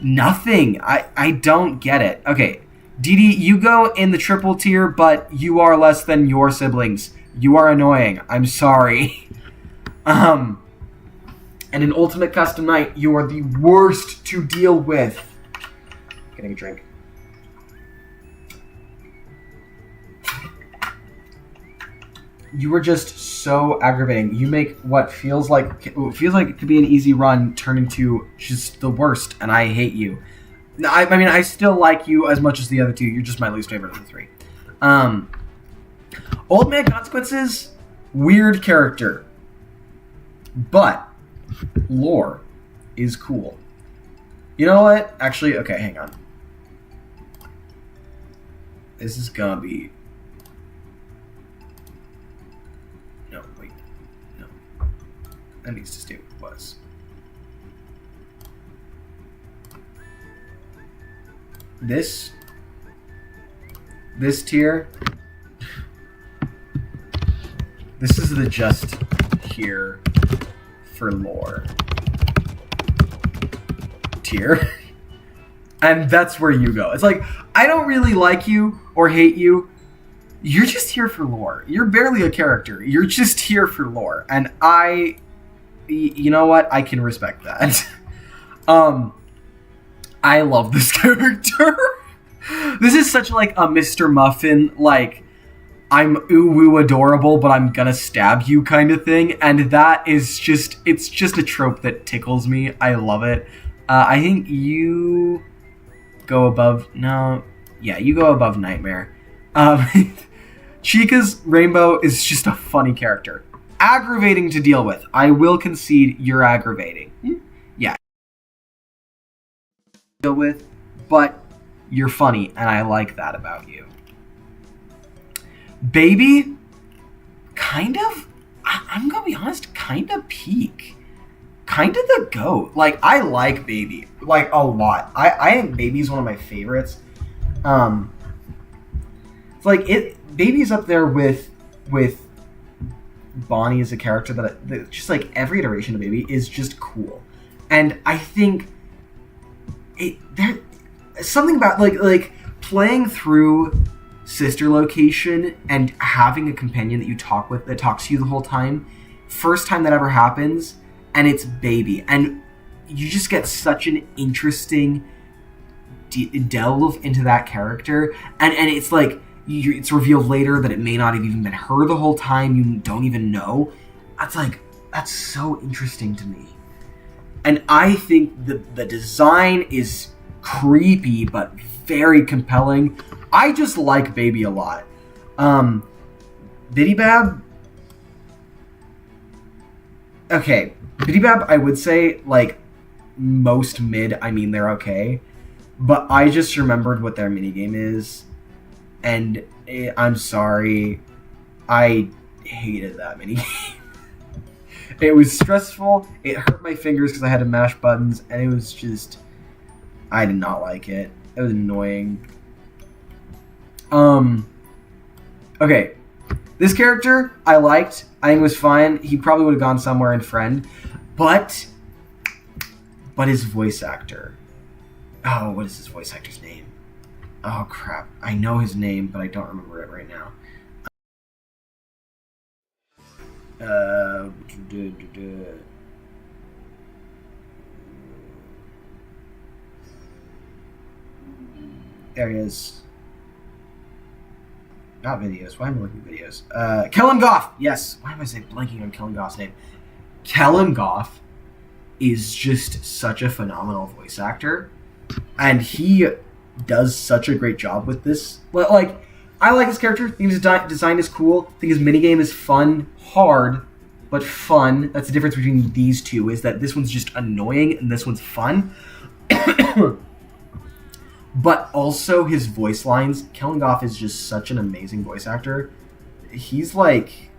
nothing. I don't get it. Okay, Dee Dee, you go in the triple tier, but you are less than your siblings. You are annoying. I'm sorry. And in Ultimate Custom Night, you are the worst to deal with. Getting a drink. You were just so aggravating. You make what feels like it could be an easy run turn into just the worst, and I hate you. I mean, I still like you as much as the other two. You're just my least favorite of the three. Old Man Consequences, weird character, but lore is cool. You know what? Actually, okay, hang on. This is gonna be... No, wait. No. That needs to stay what it was. This tier, this is the just here for lore tier. And that's where you go. It's like, I don't really like you or hate you. You're just here for lore. You're barely a character. You're just here for lore. And you know what? I can respect that. I love this character. This is such like a Mr. Muffin, like, I'm ooh-woo adorable, but I'm gonna stab you kind of thing. And that is just, it's just a trope that tickles me. I love it. I think you go above, no, yeah, you go above Nightmare. Chica's Rainbow is just a funny character. Aggravating to deal with. I will concede you're aggravating. Yeah. Deal with, but you're funny, and I like that about you. Baby, kind of, I'm gonna be honest, kind of peak. Kind of the GOAT. Like, I like Baby, like, a lot. I think Baby's one of my favorites. It's like, Baby's up there with Bonnie as a character that just, like, every iteration of Baby is just cool. And I think there's something about, like, playing through Sister Location and having a companion that you talk with that talks to you the whole time. First time that ever happens, and it's Baby, and you just get such an interesting delve into that character, and it's like it's revealed later that it may not have even been her the whole time. You don't even know. That's so interesting to me, and I think the design is creepy but very compelling. I just like Baby a lot. Bidybab. Okay, Bidybab, I would say, like, most mid, I mean, they're okay. But I just remembered what their minigame is, and I'm sorry, I hated that minigame. It was stressful, it hurt my fingers because I had to mash buttons, and it was just... I did not like it. It was annoying. Okay. This character, I liked. I think it was fine. He probably would have gone somewhere in Friend. But his voice actor. Oh, what is his voice actor's name? Oh, crap. I know his name, but I don't remember it right now. There he is. Not videos. Why am I looking at videos? Kellen Goff! Yes. Why am I saying blanking on Kellen Goff's name? Kellen Goff is just such a phenomenal voice actor. And he does such a great job with this. Like, I like his character. I think his design is cool. I think his minigame is fun. Hard, but fun. That's the difference between these two, is that this one's just annoying and this one's fun. But also his voice lines. Kellen Goff is just such an amazing voice actor. He's like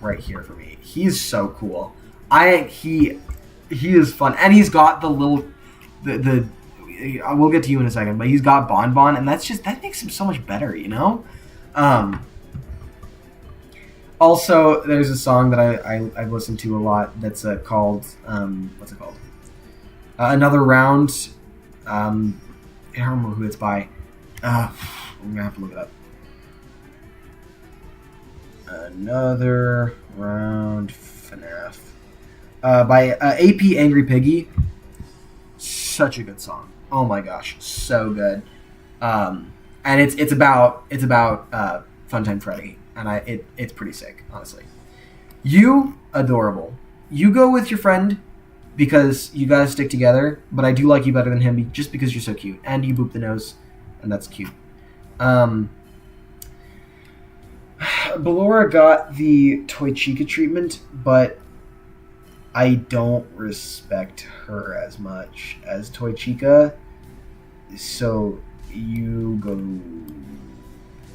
right here for me. He's so cool. He is fun, and he's got the little the we'll get to you in a second, but he's got Bon Bon, and that makes him so much better, you know. Also, there's a song that I've listened to a lot that's called what's it called? Another Round. I don't remember who it's by. I'm gonna have to look it up. Another Round FNAF. by AP Angry Piggy. Such a good song. Oh my gosh, so good. And it's about Funtime Freddy, and it's pretty sick, honestly. You adorable. You go with your friend because you gotta stick together, but I do like you better than him just because you're so cute, and you boop the nose, and that's cute. Ballora got the Toy Chica treatment, but I don't respect her as much as Toy Chica, so you go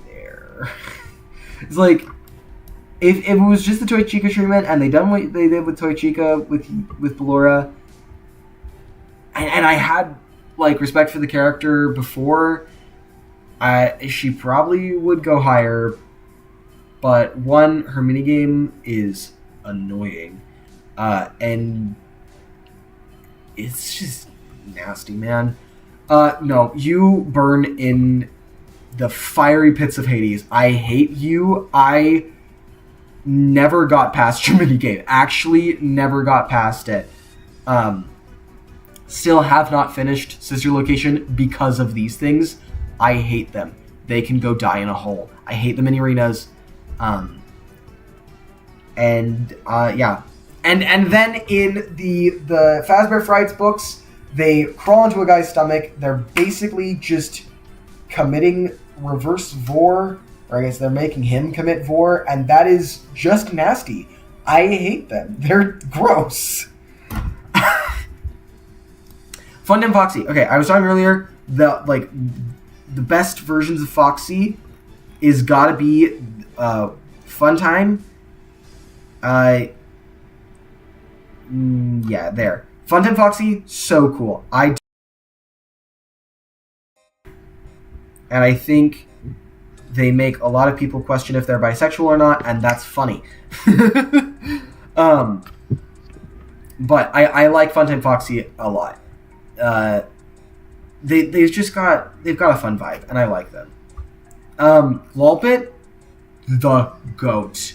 there. It's like, if it was just the Toy Chica treatment and they done what they did with Toy Chica with Ballora, and I had like respect for the character before, she probably would go higher. But one, her minigame is annoying. And it's just nasty, man. No, you burn in the fiery pits of Hades. I hate you. I never got past your minigame. Actually, never got past it. Still have not finished Sister Location because of these things. I hate them. They can go die in a hole. I hate them in arenas. Yeah. And then in the Fazbear Frights books, they crawl into a guy's stomach. They're basically just committing reverse vor, or I guess they're making him commit vor, and that is just nasty. I hate them. They're gross. Funtime Foxy. Okay, I was talking earlier, the best versions of Foxy is gotta be Funtime. Yeah, there. Funtime Foxy, so cool. And I think they make a lot of people question if they're bisexual or not, and that's funny. But I like Funtime Foxy a lot. They've got a fun vibe, and I like them. Lolbit, the GOAT.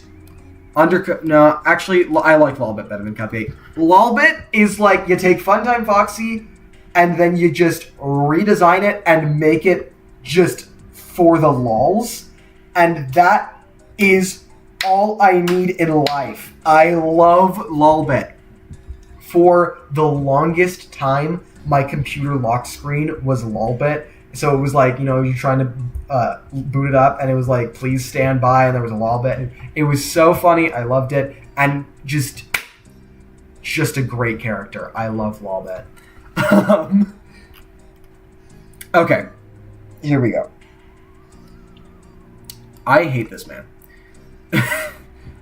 No, actually, I like Lolbit better than Cupcake. Lolbit is like, you take Funtime Foxy, and then you just redesign it and make it just for the lols. And that is all I need in life. I love Lolbit. For the longest time, my computer lock screen was Lolbit. So it was like, you're trying to boot it up, and it was like, please stand by, and there was a Lolbit. It was so funny. I loved it. And just a great character. I love Lolbit. Okay. Here we go. I hate this man.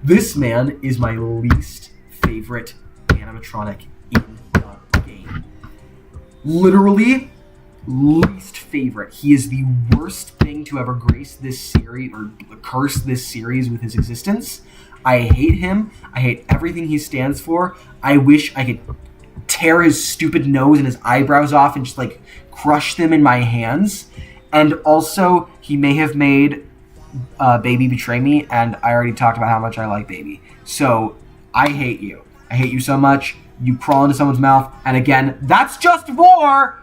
This man is my least favorite animatronic in the game. Literally, least favorite. He is the worst thing to ever grace this series, or curse this series with his existence. I hate him. I hate everything he stands for. I wish I could tear his stupid nose and his eyebrows off and just like crush them in my hands. And also, he may have made Baby betray me, and I already talked about how much I like Baby. So, I hate you. I hate you so much. You crawl into someone's mouth, and again, that's just vor!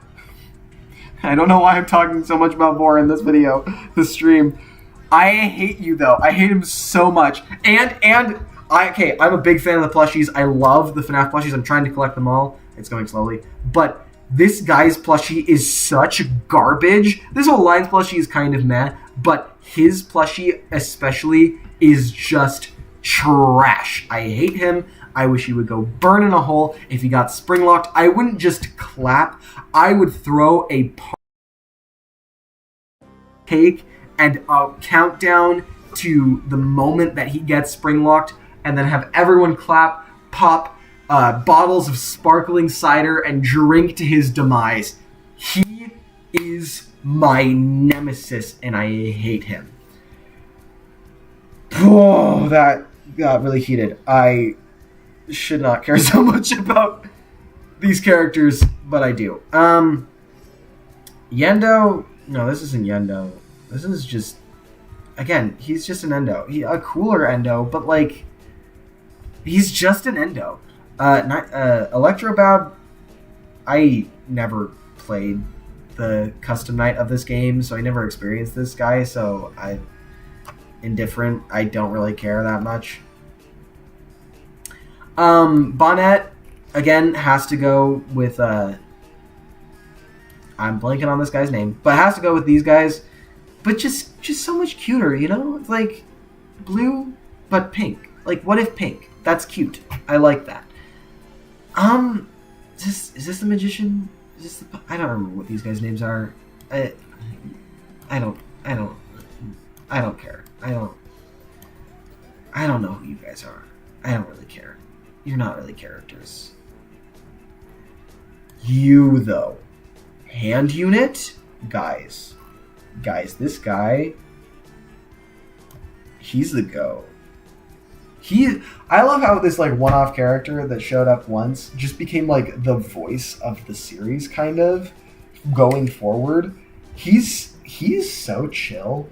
I don't know why I'm talking so much about vor in this video, this stream. I hate you, though. I hate him so much. I'm a big fan of the plushies. I love the FNAF plushies. I'm trying to collect them all. It's going slowly. But this guy's plushie is such garbage. This whole line's plushie is kind of meh, but his plushie especially is just trash. I hate him. I wish he would go burn in a hole. If he got spring locked, I wouldn't just clap. I would throw a cake and a countdown to the moment that he gets spring locked, and then have everyone clap, pop bottles of sparkling cider, and drink to his demise. He is my nemesis, and I hate him. Oh, that got really heated. I should not care so much about these characters, but I do. Yendo, no, this isn't Yendo. This is just, again, he's just an Endo. A cooler Endo, but like, he's just an Endo. Electrobab, I never played the custom night of this game, so I never experienced this guy, so I indifferent. I don't really care that much. Bonnet, again, has to go with, I'm blanking on this guy's name, but has to go with these guys, but just so much cuter, you know? It's like blue, but pink. Like, what if pink? That's cute. I like that. Is this the magician? I don't remember what these guys' names are. I don't care. I don't know who you guys are. I don't really care. You're not really characters. You, though. Hand unit? Guys, this guy, he's the go. I love how this like one-off character that showed up once just became like the voice of the series, kind of going forward. He's so chill,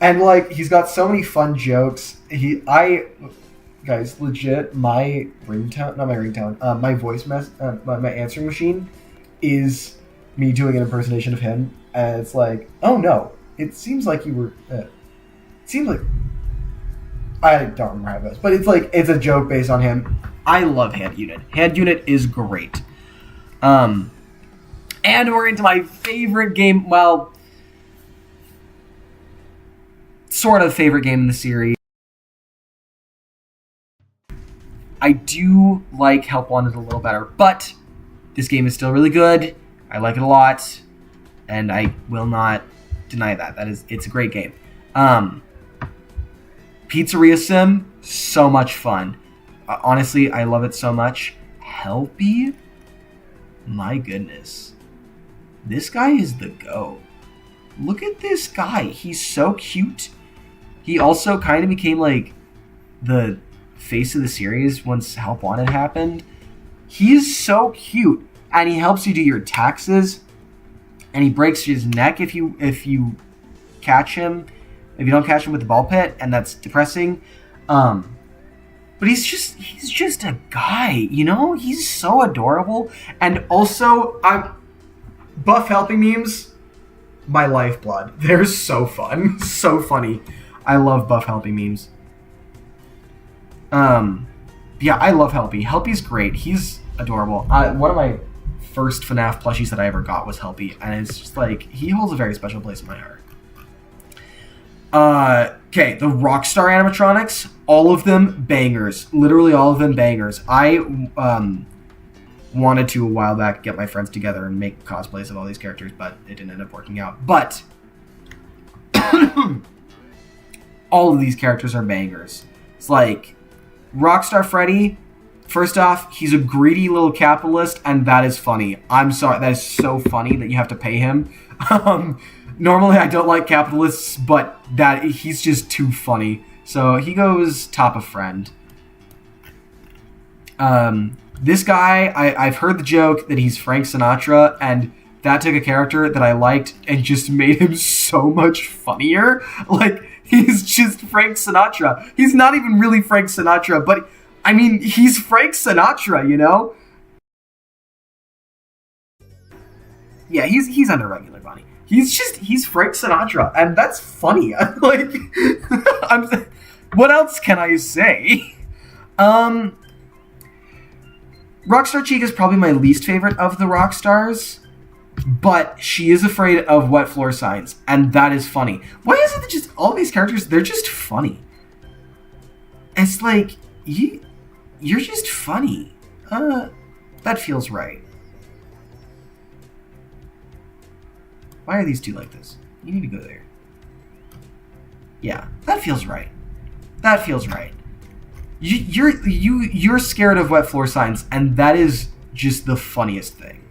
and like he's got so many fun jokes. Guys, legit, my ringtone, not my ringtone, my voice my answering machine is me doing an impersonation of him, and it's like, oh no, it seems like you were. It seems like. I don't remember how it goes, but it's a joke based on him. I love Hand Unit. Hand Unit is great. And we're into my favorite game. Well, sort of favorite game in the series. I do like Help Wanted a little better, but this game is still really good. I like it a lot, and I will not deny that. It's a great game. Pizzeria Sim, so much fun. Honestly, I love it so much. Helpy? My goodness. This guy is the go. Look at this guy. He's so cute. He also kind of became like the face of the series once Help Wanted happened. He is so cute. And he helps you do your taxes. And he breaks his neck if you catch him. If you don't catch him with the ball pit, and that's depressing. But he's just a guy, you know? He's so adorable. And also, Buff Helping memes, my lifeblood. They're so fun. So funny. I love Buff Helping memes. Yeah, I love Helpy. Helpy's great. He's adorable. One of my first FNAF plushies that I ever got was Helpy, and it's just like, he holds a very special place in my heart. Okay, the Rockstar animatronics, all of them bangers. Literally all of them bangers. I wanted to, a while back, get my friends together and make cosplays of all these characters, but it didn't end up working out. But all of these characters are bangers. It's like, Rockstar Freddy, first off, he's a greedy little capitalist, and that is funny. I'm sorry, that is so funny that you have to pay him. Normally, I don't like capitalists, but he's just too funny. So he goes top of friend. This guy, I've heard the joke that he's Frank Sinatra, and that took a character that I liked and just made him so much funnier. Like, he's just Frank Sinatra. He's not even really Frank Sinatra, but, I mean, he's Frank Sinatra, you know? Yeah, he's under regular Bonnie. He's Frank Sinatra, and that's funny. Like, what else can I say? Rockstar Chica is probably my least favorite of the Rockstars, but she is afraid of wet floor signs, and that is funny. Why is it that just all these characters, they're just funny? It's like, you're just funny. That feels right. Why are these two like this? You need to go there. Yeah, that feels right. That feels right. You're scared of wet floor signs, and that is just the funniest thing.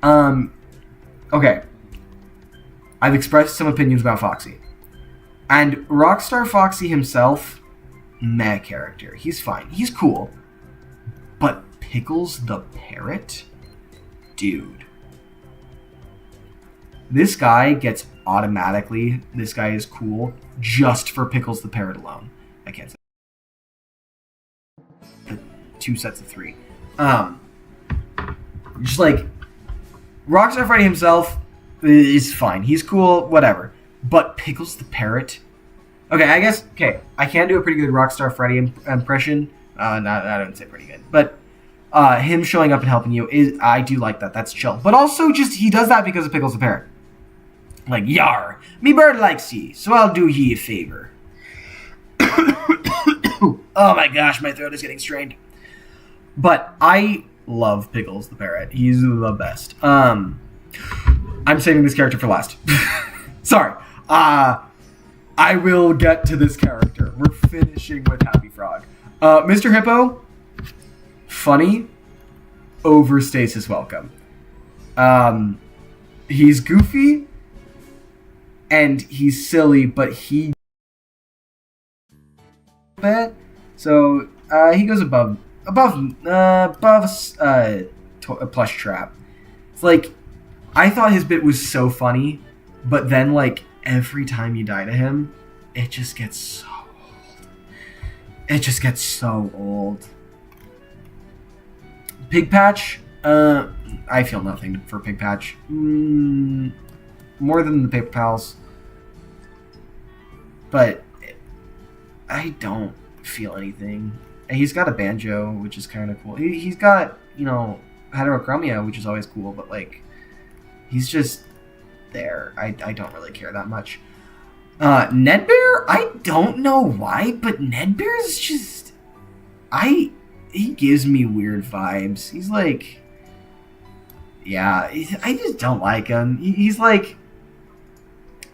Okay. I've expressed some opinions about Foxy. And Rockstar Foxy himself, meh character. He's fine. He's cool. But Pickles the Parrot? Dude. This guy gets automatically, this guy is cool, just for Pickles the Parrot alone. I can't say. 2 sets of 3. Just like Rockstar Freddy himself is fine. He's cool, whatever. But Pickles the Parrot. Okay, I guess. Okay, I can do a pretty good Rockstar Freddy impression. Not I don't say pretty good, but him showing up and helping you is I do like that. That's chill. But also, just he does that because of Pickles the Parrot. Like, yar, me bird likes ye, so I'll do ye a favor. Oh my gosh, my throat is getting strained. But I love Pickles the Parrot. He's the best. I'm saving this character for last. Sorry. I will get to this character. We're finishing with Happy Frog. Mr. Hippo, funny, overstays his welcome. He's goofy, and he's silly, but he so he goes above a plush trap. It's like I thought his bit was so funny, but then like every time you die to him, it just gets so old. It just gets so old. Pig Patch, I feel nothing for Pig Patch. More than the Paper Pals. But I don't feel anything. And he's got a banjo, which is kind of cool. He's got, heterochromia, which is always cool, but like, he's just there. I don't really care that much. Nedbear, I don't know why, but Nedbear is just, he gives me weird vibes. He's like, yeah, I just don't like him. He's like,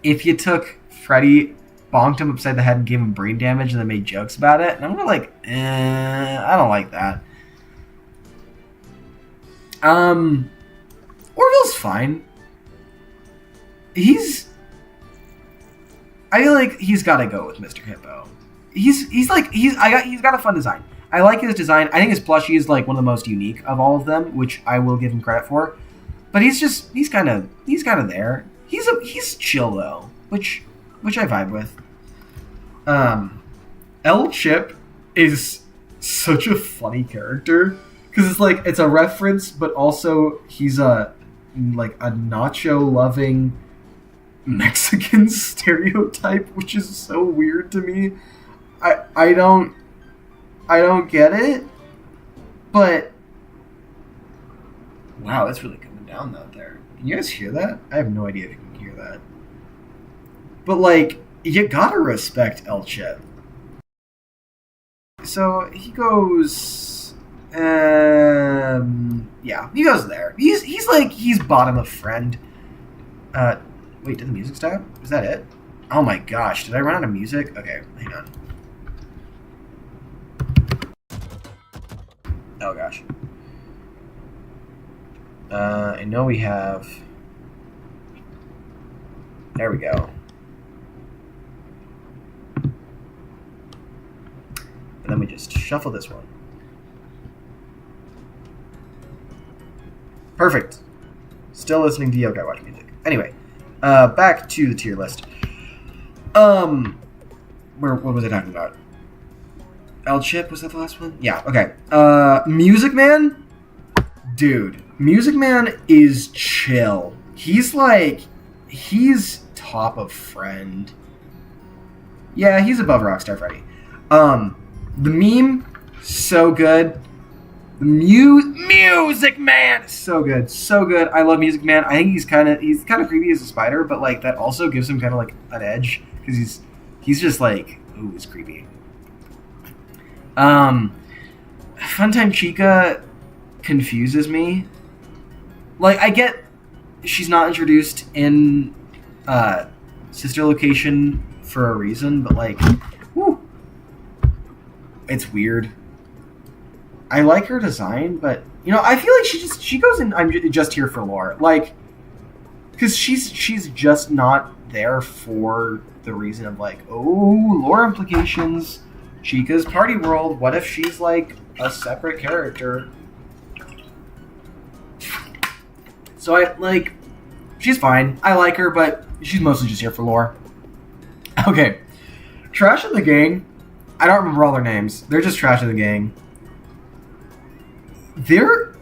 if you took Freddy, bonked him upside the head and gave him brain damage and then made jokes about it, and I'm like, I don't like that. Orville's fine. I feel like he's got to go with Mr. Hippo. He's got a fun design. I like his design. I think his plushie is like one of the most unique of all of them, which I will give him credit for. But he's kind of there. He's chill though, which I vibe with. El Chip is such a funny character because it's a reference, but also he's a nacho loving Mexican stereotype, which is so weird to me. I don't get it, but wow, it's really coming down out there. Can you guys hear that? I have no idea if you can hear that. But you gotta respect El Chip. So he goes, yeah, he goes there. He's bottom of friend. Wait, did the music stop? Is that it? Oh my gosh, did I run out of music? Okay, hang on. Oh gosh. I know we have. There we go. And then we just shuffle this one. Perfect. Still listening to Yokai Watch music. Anyway, back to the tier list. What was I talking about? El Chip, was that the last one? Yeah, okay. Music Man? Dude, Music Man is chill. He's top of friend. Yeah, he's above Rockstar Freddy. The meme, so good. The Music Man, so good, so good. I love Music Man. I think he's kind of creepy as a spider, but that also gives him kind of an edge because he's just ooh, it's creepy. Funtime Chica confuses me. I get she's not introduced in Sister Location for a reason, but whew, it's weird. I like her design, but I feel like she goes in. I'm just here for lore, because she's just not there for the reason of lore implications. Chica's Party World. What if she's a separate character? So she's fine. I like her, but she's mostly just here for lore. Okay, Trash of the Gang. I don't remember all their names. They're just Trash of the Gang. they're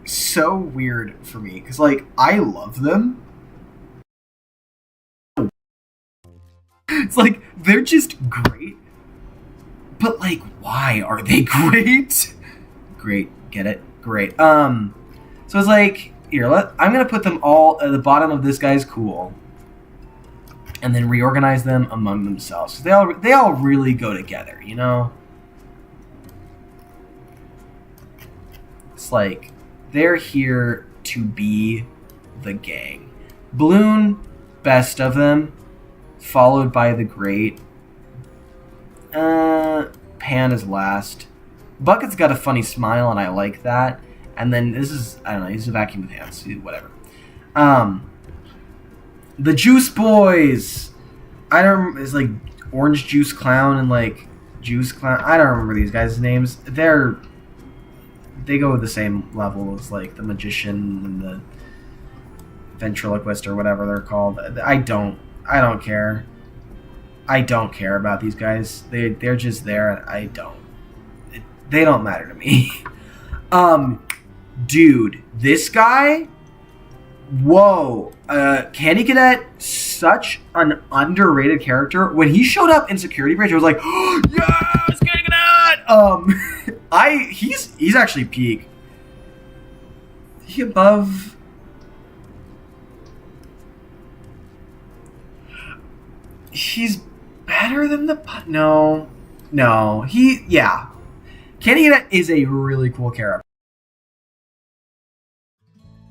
so weird for me because, like, I love them. It's like they're just great, but like, why are they great? Great, get it? Great. So it's like, here, I'm gonna put them all at the bottom of this guy's cool, and then reorganize them among themselves. They all really go together, you know. It's like they're here to be the gang. Balloon, best of them, followed by the Great. Pan is last. Bucket's got a funny smile, and I like that. And then this is, I don't know, he's a vacuum with hands, whatever. The Juice Boys. I don't remember, it's like Orange Juice Clown and like Juice Clown. I don't remember these guys' names. They go with the same level as like the Magician and the Ventriloquist or whatever they're called. I don't care. I don't care about these guys. They're just there. They don't matter to me. Dude, this guy. Whoa, Candy Cadet, such an underrated character. When he showed up in Security Breach, I was like, oh, yes, Candy Cadet. He's actually peak. Is he above? He's better than the no. Yeah. Candy Cadet is a really cool character.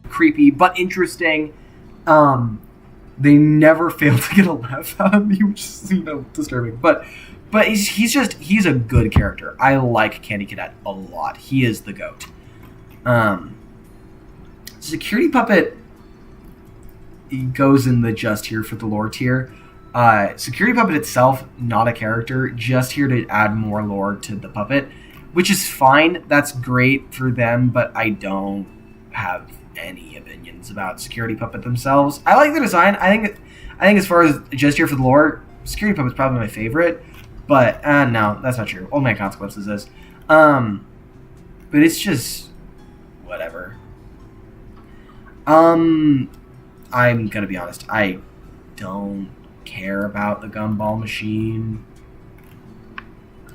Creepy but interesting. They never fail to get a laugh out of me, which is disturbing. But he's a good character. I like Candy Cadet a lot. He is the GOAT. Security Puppet, he goes in the just here for the lore tier. Security Puppet itself, not a character, just here to add more lore to the puppet, which is fine. That's great for them, but I don't have any opinions about Security Puppet themselves. I like the design. I think as far as just here for the lore, Security Puppet's probably my favorite. But no, that's not true. Old Man Consequences is. But it's just whatever. I'm gonna be honest. I don't care about the Gumball Machine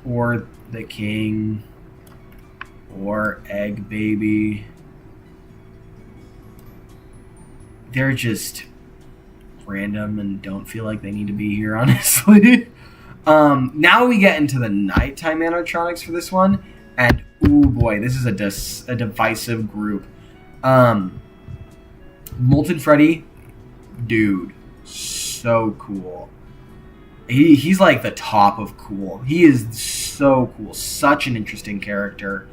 or the King or Egg Baby. They're just random and don't feel like they need to be here, honestly. Now we get into the nighttime animatronics for this one, and ooh boy, this is a divisive group. Molten Freddy, dude, so cool. He's like the top of cool. He is so cool. Such an interesting character.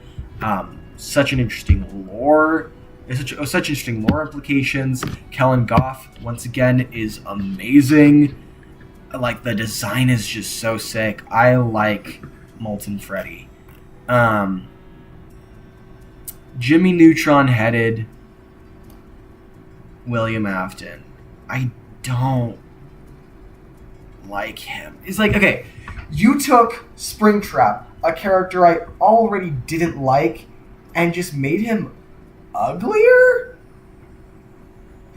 Such an interesting lore. Such interesting lore implications. Kellen Goff, once again, is amazing. Like, the design is just so sick. I like Molten Freddy. Jimmy Neutron headed William Afton. I don't like him. It's like, okay, you took Springtrap, a character I already didn't like, and just made him uglier?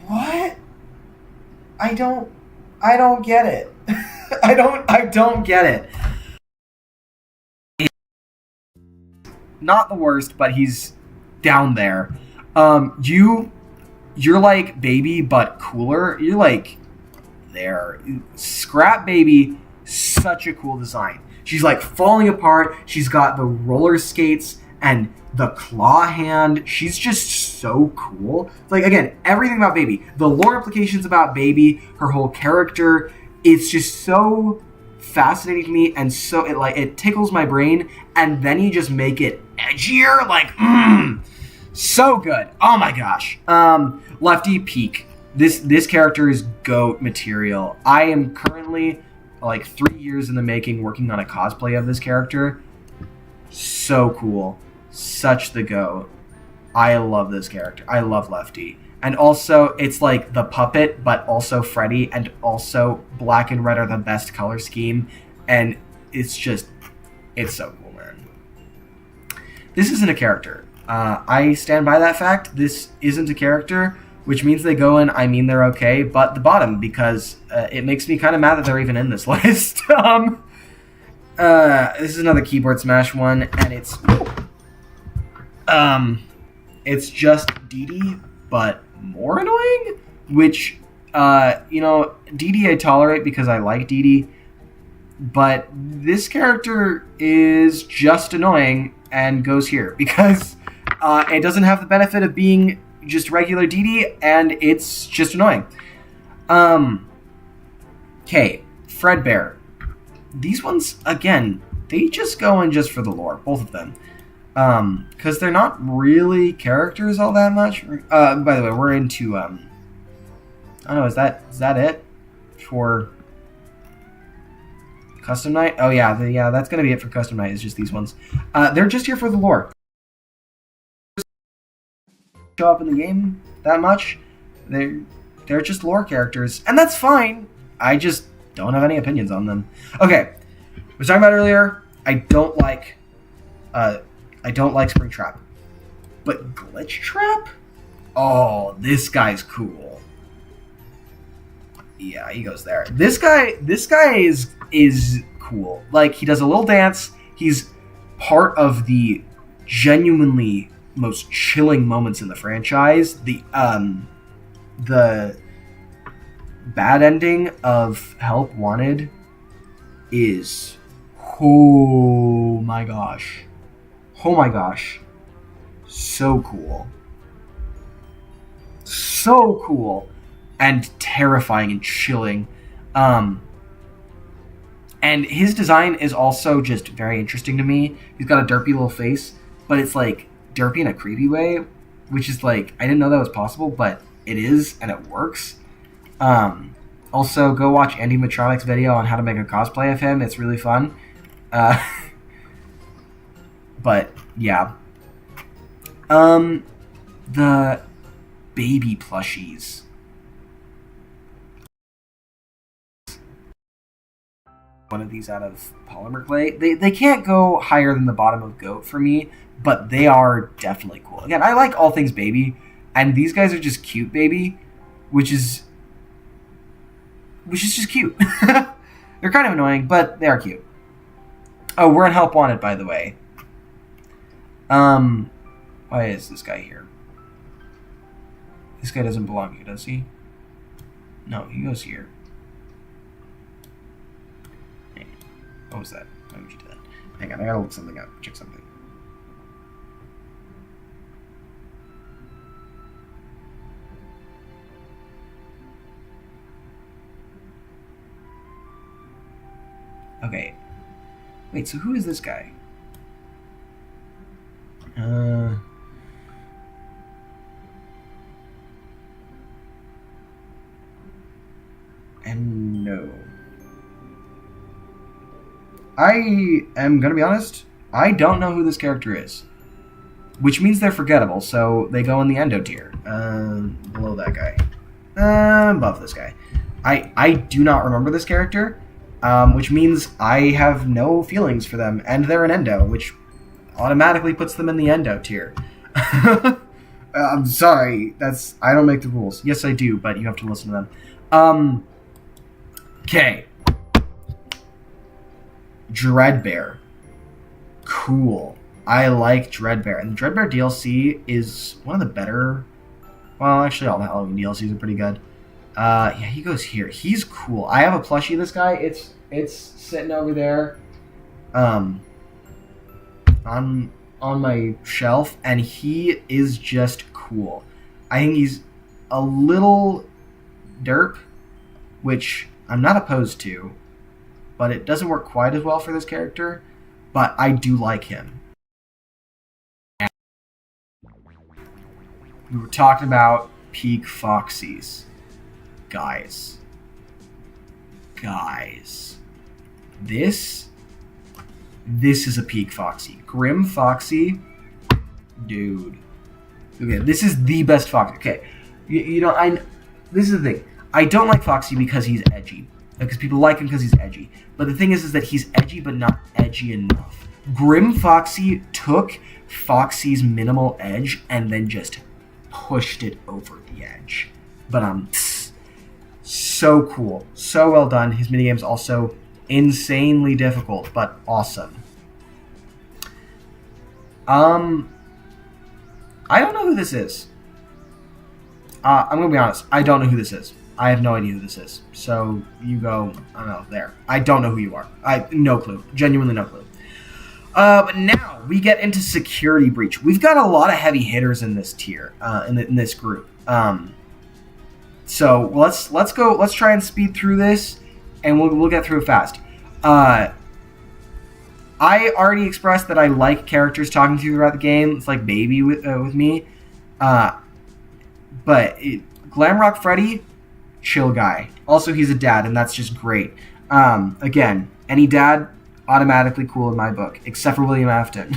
What? I don't get it. I don't get it. Not the worst, but he's down there. You're like Baby, but cooler. You're like there. Scrap Baby, such a cool design. She's like falling apart. She's got the roller skates and the claw hand. She's just so cool. Like, again, everything about Baby. The lore implications about Baby, her whole character, it's just so fascinating to me, and so it tickles my brain, and then you just make it edgier, like, so good. Oh my gosh. Lefty peak. This character is GOAT material. I am currently like 3 years in the making working on a cosplay of this character. So cool. Such the GOAT. I love this character. I love Lefty. And also, it's like the puppet, but also Freddy, and also black and red are the best color scheme. And it's so cool, man. This isn't a character. I stand by that fact. This isn't a character, which means they go in, I mean they're okay, but the bottom, because it makes me kind of mad that they're even in this list. This is another Keyboard Smash one, and it's just Dee Dee, but more annoying, which, Dee Dee I tolerate because I like Dee Dee, but this character is just annoying and goes here because it doesn't have the benefit of being just regular Dee Dee, and it's just annoying. Okay, Fredbear. These ones, again, they just go in just for the lore, both of them. Because they're not really characters all that much. By the way, we're into, I don't know, is that it for Custom Night? Oh yeah, that's gonna be it for Custom Night, is just these ones. They're just here for the lore. Show up in the game that much. They're just lore characters, and that's fine. I just don't have any opinions on them. Okay, I was talking about earlier, I don't like Springtrap. But Glitchtrap? Oh, this guy's cool. Yeah, he goes there. This guy is cool. Like, he does a little dance. He's part of the genuinely most chilling moments in the franchise. The bad ending of Help Wanted is, oh my gosh, so cool, and terrifying and chilling. And his design is also just very interesting to me. He's got a derpy little face, but it's like derpy in a creepy way, which is like, I didn't know that was possible, but it is, and it works. Also, go watch Andy Matronic's video on how to make a cosplay of him. It's really fun. But yeah. The baby plushies. One of these out of polymer clay. They can't go higher than the bottom of Goat for me, but they are definitely cool. Again, I like all things baby, and these guys are just cute baby, which is just cute. They're kind of annoying, but they are cute. Oh, we're in Help Wanted, by the way. Why is this guy here? This guy doesn't belong here, does he? No, he goes here. Hey, what was that? Why would you do that? Hang on, I gotta look something up. Check something. Okay. Wait, so who is this guy? And no. I am gonna be honest, I don't know who this character is. Which means they're forgettable, so they go in the endo tier. Below that guy. Above this guy. I do not remember this character. Which means I have no feelings for them, and they're an endo, which automatically puts them in the endo tier. I'm sorry, I don't make the rules. Yes, I do, but you have to listen to them. Okay. Dreadbear. Cool. I like Dreadbear, and the Dreadbear DLC is one of the better. Well, actually, all the Halloween DLCs are pretty good. Yeah, he goes here. He's cool. I have a plushie of this guy. It's sitting over there, on my shelf, and he is just cool. I think he's a little derp, which I'm not opposed to, but it doesn't work quite as well for this character. But I do like him. We were talking about peak Foxies. Guys. This is a peak Foxy. Grim Foxy. Dude. Okay, this is the best Foxy. Okay. This is the thing. I don't like Foxy because he's edgy. because people like him because he's edgy. But the thing is that he's edgy, but not edgy enough. Grim Foxy took Foxy's minimal edge and then just pushed it over the edge. But so cool, so well done. His minigame's also insanely difficult, but awesome. I don't know who this is. I'm gonna be honest. I don't know who this is. I have no idea who this is. So you go, I don't know, there. I don't know who you are. No clue. Genuinely no clue. But now we get into Security Breach. We've got a lot of heavy hitters in this tier, in this group. So let's go. Let's try and speed through this, and we'll get through it fast. I already expressed that I like characters talking to you throughout the game. It's like Baby with me. But Glamrock Freddy, chill guy. Also, he's a dad, and that's just great. Again, any dad, automatically cool in my book, except for William Afton.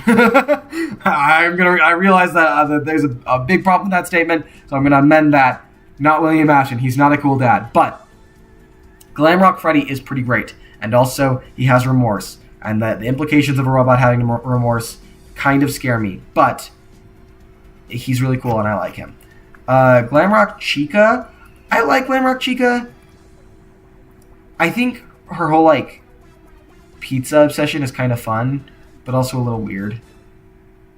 I realize that there's a big problem with that statement, so I'm gonna amend that. Not William Afton. He's not a cool dad, but Glamrock Freddy is pretty great, and also he has remorse, and the implications of a robot having remorse kind of scare me, but he's really cool, and I like him. Glamrock Chica, I like Glamrock Chica. I think her whole pizza obsession is kind of fun, but also a little weird.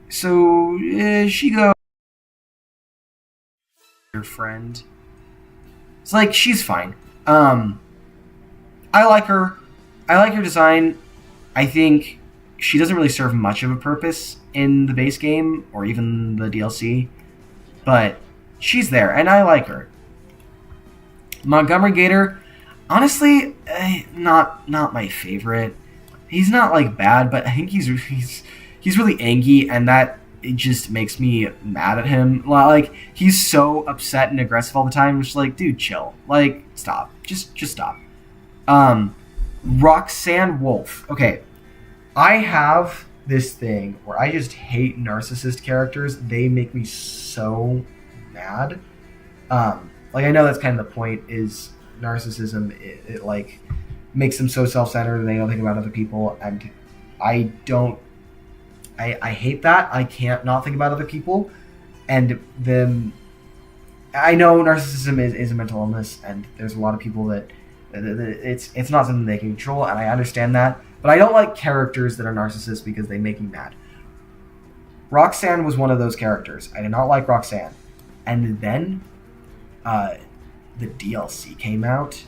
So she goes, your friend. It's she's fine. I like her. I like her design. I think she doesn't really serve much of a purpose in the base game or even the DLC, but she's there, and I like her. Montgomery Gator, honestly, not my favorite. He's not bad, but I think he's really angry, and that it just makes me mad at him. He's so upset and aggressive all the time. I'm just dude, chill. Stop. Just stop. Roxanne Wolf. Okay, I have this thing where I just hate narcissist characters. They make me so mad. I know that's kind of the point, is narcissism. It makes them so self-centered and they don't think about other people, and I hate that. I can't not think about other people, and then I know narcissism is a mental illness, and there's a lot of people that it's not something they can control, and I understand that, but I don't like characters that are narcissists because they make me mad. Roxanne was one of those characters. I did not like Roxanne, and then the DLC came out,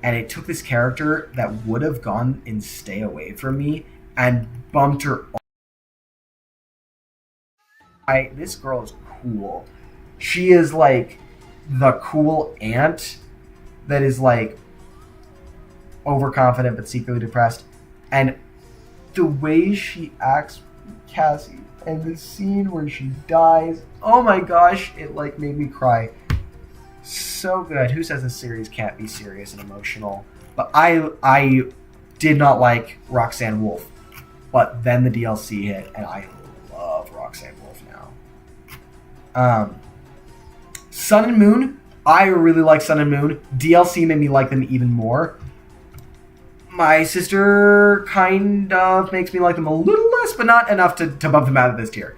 and it took this character that would have gone in Stay Away From Me and bumped her. This girl is cool. She is the cool aunt that is overconfident but secretly depressed, and the way she acts with Cassie and the scene where she dies, oh my gosh, it made me cry. So good. Who says this series can't be serious and emotional? But I did not like Roxanne Wolf, but then the DLC hit, and I love Roxanne Wolf now. Sun and Moon, I really like Sun and Moon. DLC made me like them even more. My sister kind of makes me like them a little less, but not enough to bump them out of this tier.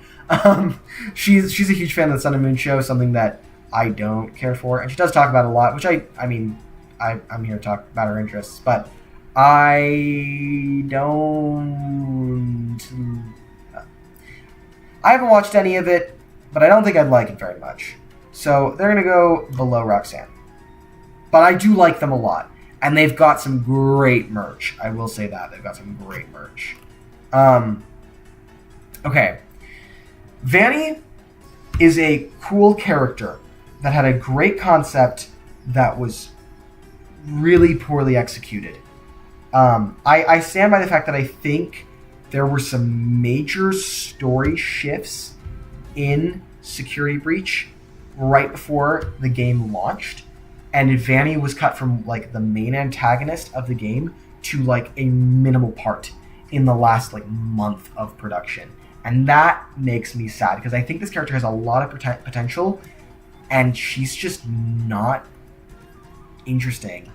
She's a huge fan of the Sun and Moon show, something that I don't care for, and she does talk about it a lot, which I'm here to talk about her interests, but I haven't watched any of it, but I don't think I'd like it very much. So they're going to go below Roxanne. But I do like them a lot. And they've got some great merch. I will say that. They've got some great merch. Okay. Vanny is a cool character that had a great concept that was really poorly executed. I stand by the fact that I think there were some major story shifts in Security Breach right before the game launched, and Vanny was cut from the main antagonist of the game to a minimal part in the last month of production, and that makes me sad because I think this character has a lot of potential, and she's just not interesting.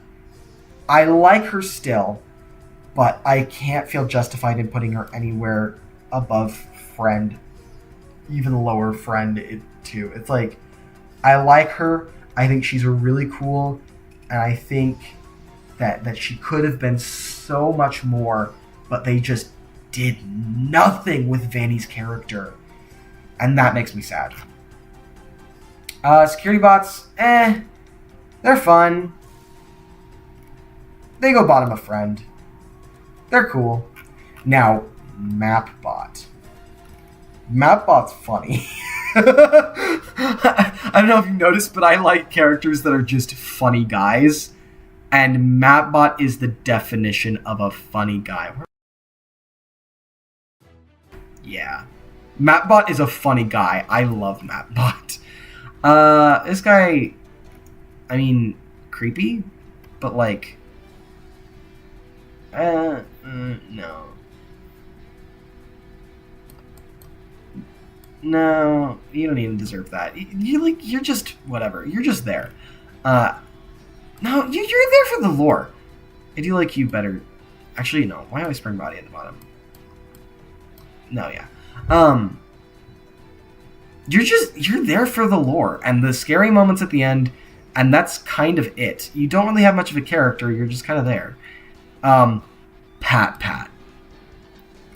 I like her still, but I can't feel justified in putting her anywhere above friend, even lower friend too. It's like, I like her. I think she's really cool, and I think that she could have been so much more, but they just did nothing with Vanny's character, and that makes me sad. Security bots, they're fun. They go bottom of friend. They're cool. Now, Mapbot. Mapbot's funny. I don't know if you noticed, but I like characters that are just funny guys. And Mapbot is the definition of a funny guy. Yeah. Mapbot is a funny guy. I love Mapbot. This guy, I mean, creepy, but like, no. No, you don't even deserve that. You're just whatever. You're just there. No, you're there for the lore. I do like you better. Actually, no. Why always spring body at the bottom? No, yeah. You're there for the lore and the scary moments at the end, and that's kind of it. You don't really have much of a character. You're just kind of there. Pat.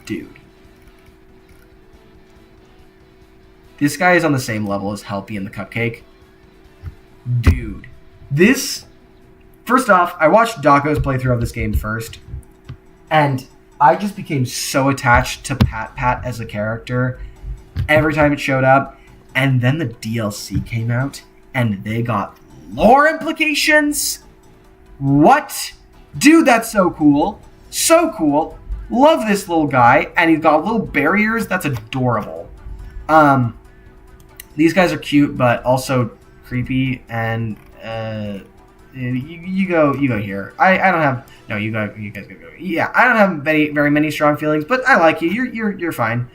Dude. This guy is on the same level as Helpy and the Cupcake. Dude. This... First off, I watched Daco's playthrough of this game first, and I just became so attached to Pat as a character every time it showed up, and then the DLC came out, and they got lore implications? What? Dude, that's so cool. So cool. Love this little guy, and he's got little barriers. That's adorable. These guys are cute, but also creepy, and you go here. I don't have you guys go. Yeah, I don't have very many strong feelings, but I like you. You're fine.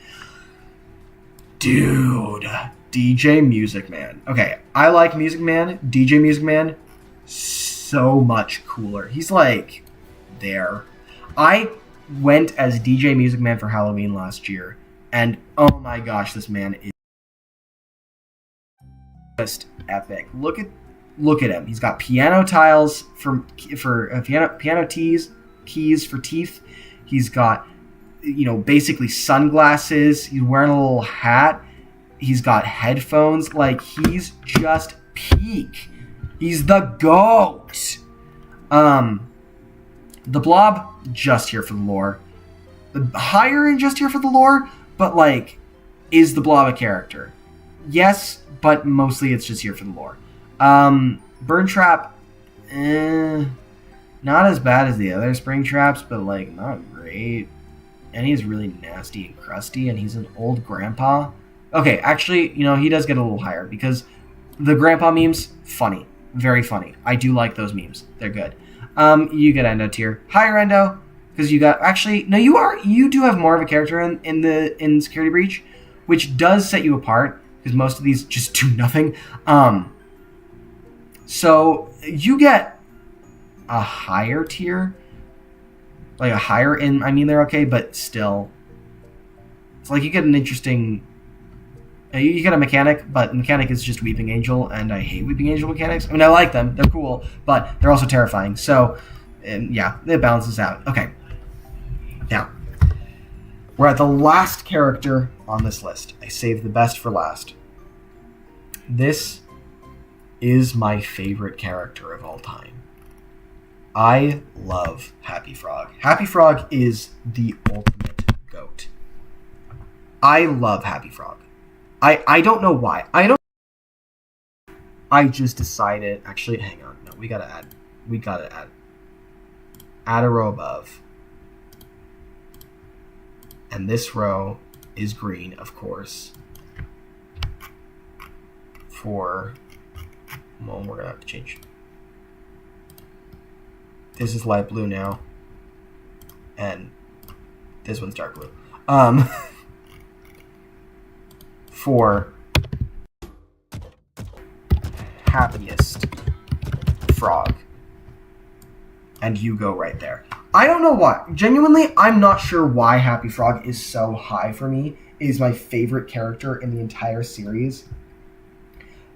Dude, DJ Music Man. Okay, I like Music Man. DJ Music Man, so much cooler. He's like there. I went as DJ Music Man for Halloween last year, and oh my gosh, this man is just epic. Look at him. He's got piano tiles for piano keys for teeth. He's got basically sunglasses. He's wearing a little hat. He's got headphones. Like, he's just peak. He's the GOAT. The Blob, just here for the lore. The higher and just here for the lore, but like, is the Blob a character? Yes, but mostly it's just here for the lore. Burn Trap, not as bad as the other Spring Traps, but like not great. And he's really nasty and crusty, and he's an old grandpa. Okay, actually, he does get a little higher because the grandpa memes, funny, very funny. I do like those memes; they're good. You get Endo tier, higher Endo, because you got you do have more of a character in Security Breach, which does set you apart because most of these just do nothing. So you get a higher tier, like a higher in. I mean, they're okay, but still, it's like you get an interesting. You get a mechanic, but mechanic is just Weeping Angel, and I hate Weeping Angel mechanics. I mean, I like them; they're cool, but they're also terrifying. So, yeah, it balances out. Okay, now we're at the last character on this list. I saved the best for last. This is my favorite character of all time. I love Happy Frog. Happy Frog is the ultimate GOAT. I love Happy Frog. I don't know why. I just decided, actually, hang on. No, we gotta add a row above. And this row is green, of course. Well, we're gonna have to change. This is light blue now. And this one's dark blue. For happiest frog. and you go right there. I don't know why. Genuinely, I'm not sure why Happy Frog is so high for me. It is my favorite character in the entire series.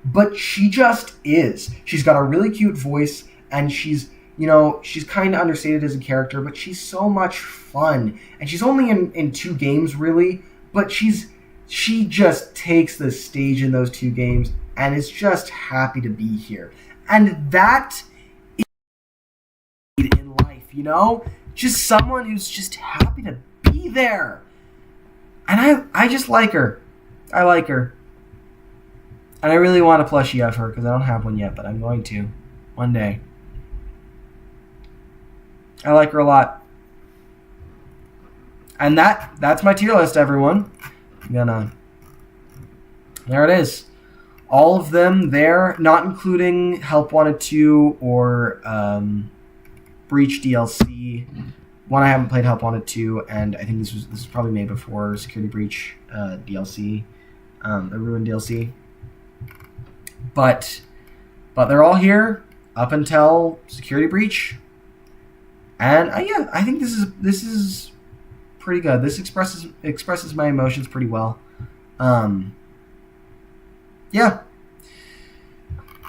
But she just is. She's got a really cute voice, and she's kind of understated as a character, but she's so much fun. And she's only in 2 games, really, but she just takes the stage in those 2 games and is just happy to be here. And that is in life, Just someone who's just happy to be there. And I just like her. I like her. And I really want a plushie of her because I don't have one yet, but I'm going to one day. I like her a lot. And that's my tier list, everyone. There it is. All of them there, not including Help Wanted 2 or Breach DLC. One, I haven't played Help Wanted 2, and I think this was probably made before Security Breach DLC, the Ruin DLC. But they're all here up until Security Breach. And I think this is pretty good. This expresses my emotions pretty well. Yeah.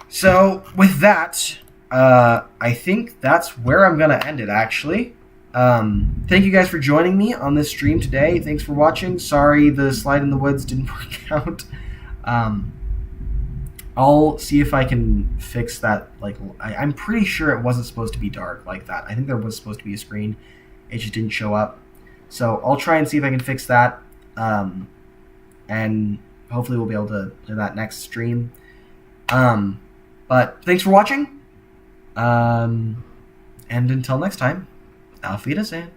So with that, I think that's where I'm gonna end it. Actually, thank you guys for joining me on this stream today. Thanks for watching. Sorry the slide in the woods didn't work out. I'll see if I can fix that. I'm pretty sure it wasn't supposed to be dark like that. I think there was supposed to be a screen. It just didn't show up. So I'll try and see if I can fix that. And hopefully we'll be able to do that next stream. But thanks for watching. And until next time, auf Wiedersehen.